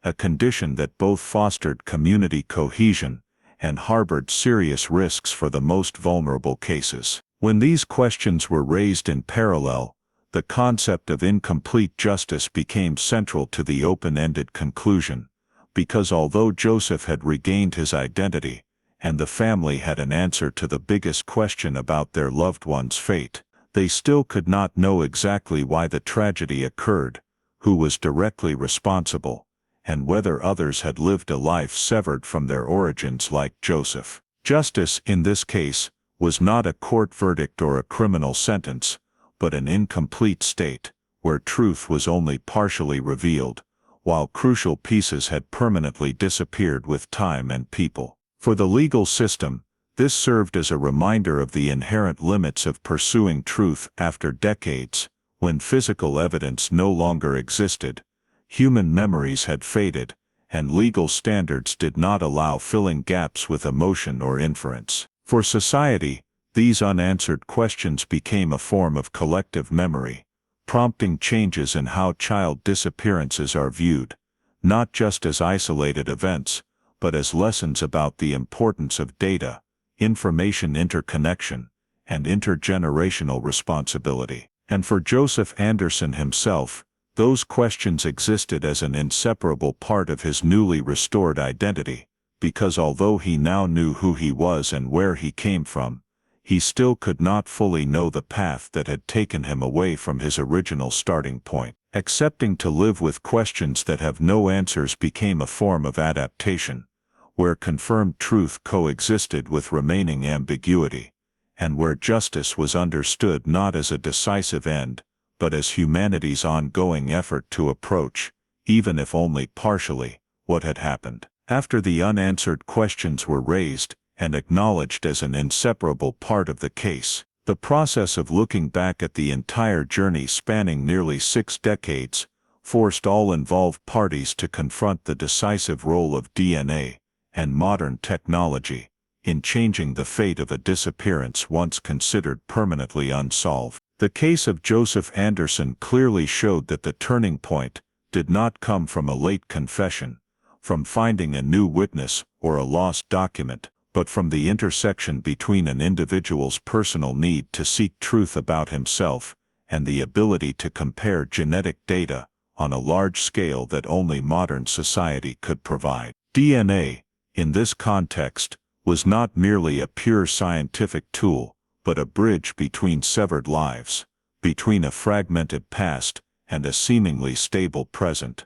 a condition that both fostered community cohesion and harbored serious risks for the most vulnerable cases. When these questions were raised in parallel, the concept of incomplete justice became central to the open-ended conclusion, because although Joseph had regained his identity, and the family had an answer to the biggest question about their loved one's fate, they still could not know exactly why the tragedy occurred, who was directly responsible, and whether others had lived a life severed from their origins like Joseph. Justice, in this case, was not a court verdict or a criminal sentence, but an incomplete state, where truth was only partially revealed, while crucial pieces had permanently disappeared with time and people. For the legal system, this served as a reminder of the inherent limits of pursuing truth after decades, when physical evidence no longer existed, human memories had faded, and legal standards did not allow filling gaps with emotion or inference. For society, these unanswered questions became a form of collective memory, prompting changes in how child disappearances are viewed, not just as isolated events, but as lessons about the importance of data, information interconnection, and intergenerational responsibility. And for Joseph Anderson himself, those questions existed as an inseparable part of his newly restored identity, because although he now knew who he was and where he came from, he still could not fully know the path that had taken him away from his original starting point. Accepting to live with questions that have no answers became a form of adaptation, where confirmed truth coexisted with remaining ambiguity, and where justice was understood not as a decisive end, but as humanity's ongoing effort to approach, even if only partially, what had happened. After the unanswered questions were raised and acknowledged as an inseparable part of the case, the process of looking back at the entire journey spanning nearly 6 decades forced all involved parties to confront the decisive role of DNA and modern technology in changing the fate of a disappearance once considered permanently unsolved. The case of Joseph Anderson clearly showed that the turning point did not come from a late confession, from finding a new witness or a lost document, but from the intersection between an individual's personal need to seek truth about himself and the ability to compare genetic data on a large scale that only modern society could provide. DNA, in this context, was not merely a pure scientific tool, but a bridge between severed lives, between a fragmented past and a seemingly stable present,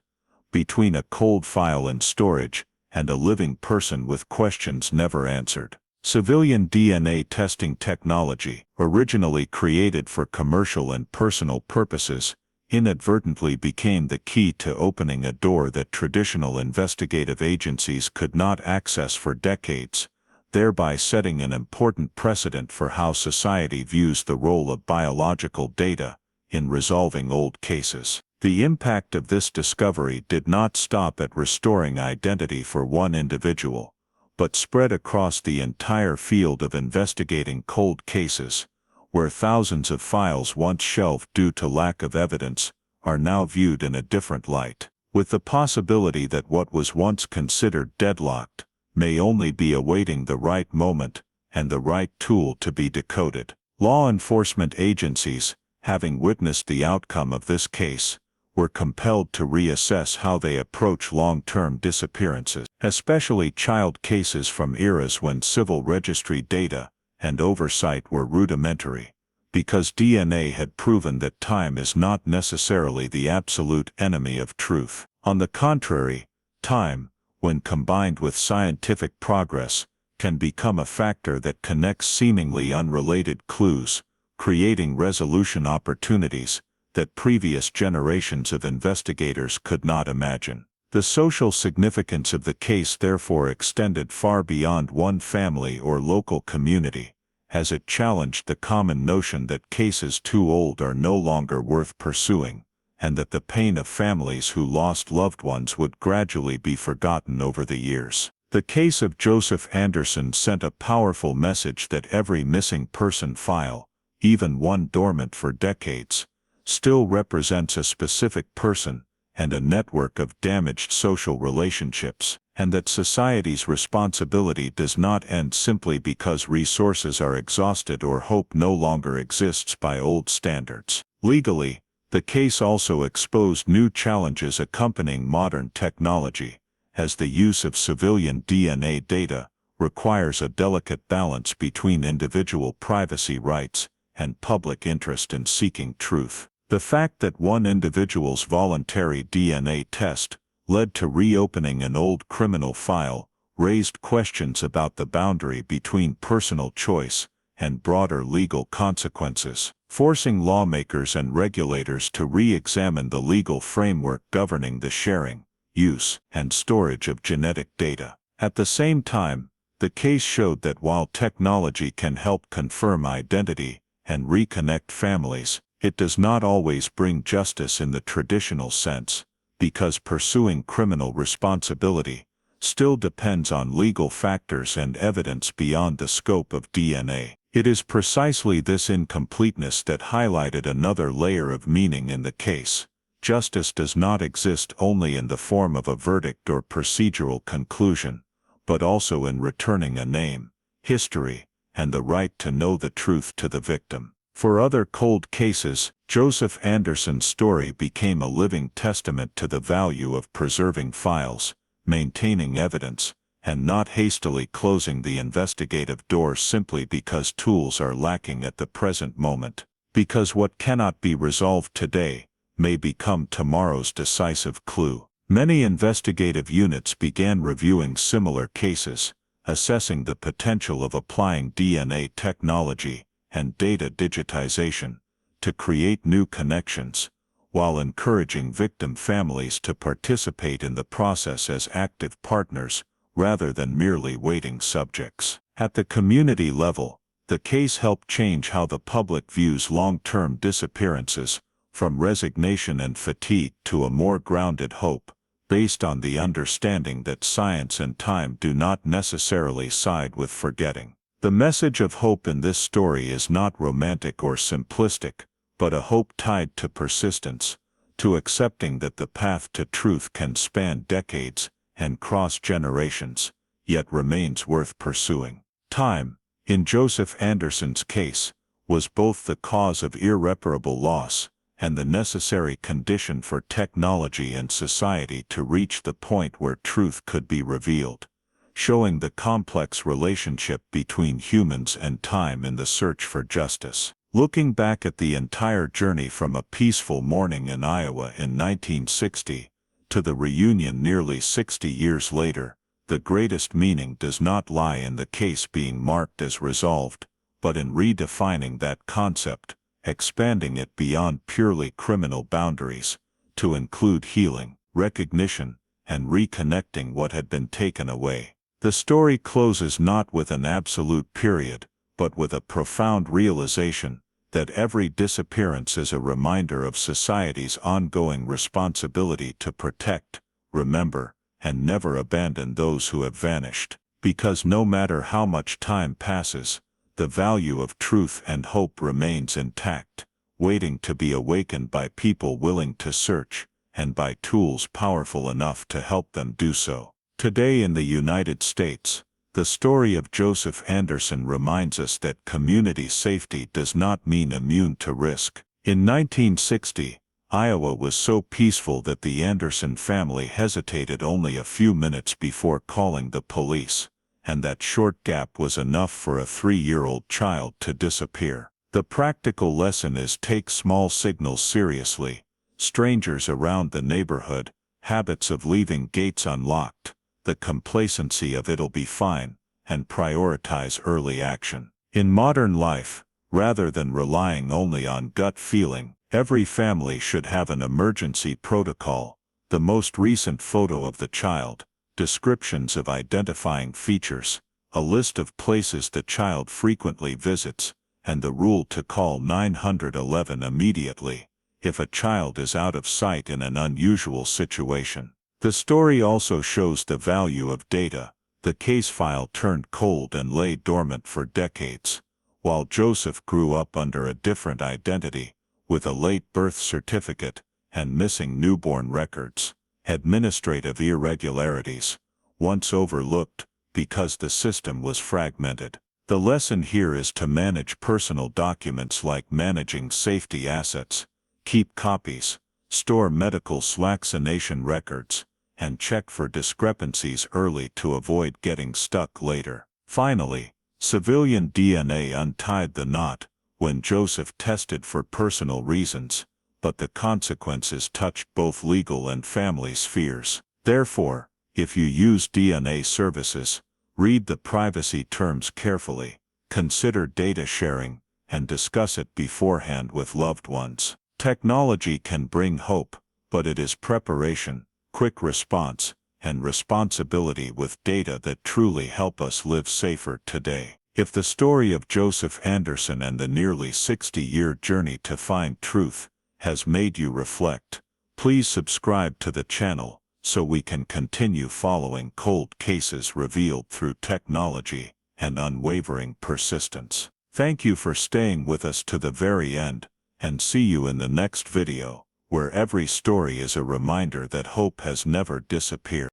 between a cold file in storage and a living person with questions never answered. Civilian DNA testing technology, originally created for commercial and personal purposes, inadvertently became the key to opening a door that traditional investigative agencies could not access for decades, thereby setting an important precedent for how society views the role of biological data in resolving old cases. The impact of this discovery did not stop at restoring identity for one individual, but spread across the entire field of investigating cold cases, where thousands of files once shelved due to lack of evidence are now viewed in a different light, with the possibility that what was once considered deadlocked may only be awaiting the right moment and the right tool to be decoded. Law enforcement agencies, having witnessed the outcome of this case, were compelled to reassess how they approach long-term disappearances, especially child cases from eras when civil registry data and oversight were rudimentary, because DNA had proven that time is not necessarily the absolute enemy of truth. On the contrary, time, when combined with scientific progress, can become a factor that connects seemingly unrelated clues, creating resolution opportunities that previous generations of investigators could not imagine. The social significance of the case therefore extended far beyond one family or local community, as it challenged the common notion that cases too old are no longer worth pursuing, and that the pain of families who lost loved ones would gradually be forgotten over the years. The case of Joseph Anderson sent a powerful message that every missing person file, even one dormant for decades, still represents a specific person and a network of damaged social relationships, and that society's responsibility does not end simply because resources are exhausted or hope no longer exists by old standards. Legally, the case also exposed new challenges accompanying modern technology, as the use of civilian DNA data requires a delicate balance between individual privacy rights and public interest in seeking truth. The fact that one individual's voluntary DNA test led to reopening an old criminal file raised questions about the boundary between personal choice and broader legal consequences, forcing lawmakers and regulators to re-examine the legal framework governing the sharing, use, and storage of genetic data. At the same time, the case showed that while technology can help confirm identity and reconnect families, it does not always bring justice in the traditional sense, because pursuing criminal responsibility still depends on legal factors and evidence beyond the scope of DNA. It is precisely this incompleteness that highlighted another layer of meaning in the case. Justice does not exist only in the form of a verdict or procedural conclusion, but also in returning a name, history, and the right to know the truth to the victim. For other cold cases, Joseph Anderson's story became a living testament to the value of preserving files, maintaining evidence, and not hastily closing the investigative door simply because tools are lacking at the present moment. Because what cannot be resolved today may become tomorrow's decisive clue. Many investigative units began reviewing similar cases, assessing the potential of applying DNA technology and data digitization to create new connections, while encouraging victim families to participate in the process as active partners rather than merely waiting subjects. At the community level, the case helped change how the public views long-term disappearances, from resignation and fatigue to a more grounded hope, based on the understanding that science and time do not necessarily side with forgetting. The message of hope in this story is not romantic or simplistic, but a hope tied to persistence, to accepting that the path to truth can span decades and cross generations, yet remains worth pursuing. Time, in Joseph Anderson's case, was both the cause of irreparable loss and the necessary condition for technology and society to reach the point where truth could be revealed, showing the complex relationship between humans and time in the search for justice. Looking back at the entire journey from a peaceful morning in Iowa in 1960 to the reunion nearly 60 years later, the greatest meaning does not lie in the case being marked as resolved, but in redefining that concept, expanding it beyond purely criminal boundaries, to include healing, recognition, and reconnecting what had been taken away. The story closes not with an absolute period, but with a profound realization that every disappearance is a reminder of society's ongoing responsibility to protect, remember, and never abandon those who have vanished. Because no matter how much time passes, the value of truth and hope remains intact, waiting to be awakened by people willing to search, and by tools powerful enough to help them do so. Today in the United States, the story of Joseph Anderson reminds us that community safety does not mean immune to risk. In 1960, Iowa was so peaceful that the Anderson family hesitated only a few minutes before calling the police, and that short gap was enough for a 3-year-old child to disappear. The practical lesson is take small signals seriously, strangers around the neighborhood, habits of leaving gates unlocked, the complacency of "it'll be fine," and prioritize early action. In modern life, rather than relying only on gut feeling, every family should have an emergency protocol, the most recent photo of the child, descriptions of identifying features, a list of places the child frequently visits, and the rule to call 911 immediately if a child is out of sight in an unusual situation. The story also shows the value of data. The case file turned cold and lay dormant for decades, while Joseph grew up under a different identity, with a late birth certificate and missing newborn records. Administrative irregularities, once overlooked because the system was fragmented. The lesson here is to manage personal documents like managing safety assets, keep copies, store medical vaccination records, and check for discrepancies early to avoid getting stuck later. Finally, civilian DNA untied the knot when Joseph tested for personal reasons, but the consequences touched both legal and family spheres. Therefore, if you use DNA services, read the privacy terms carefully, consider data sharing, and discuss it beforehand with loved ones. Technology can bring hope, but it is preparation, quick response, and responsibility with data that truly help us live safer today. If the story of Joseph Anderson and the nearly 60-year journey to find truth has made you reflect, please subscribe to the channel so we can continue following cold cases revealed through technology and unwavering persistence. Thank you for staying with us to the very end, and see you in the next video, where every story is a reminder that hope has never disappeared.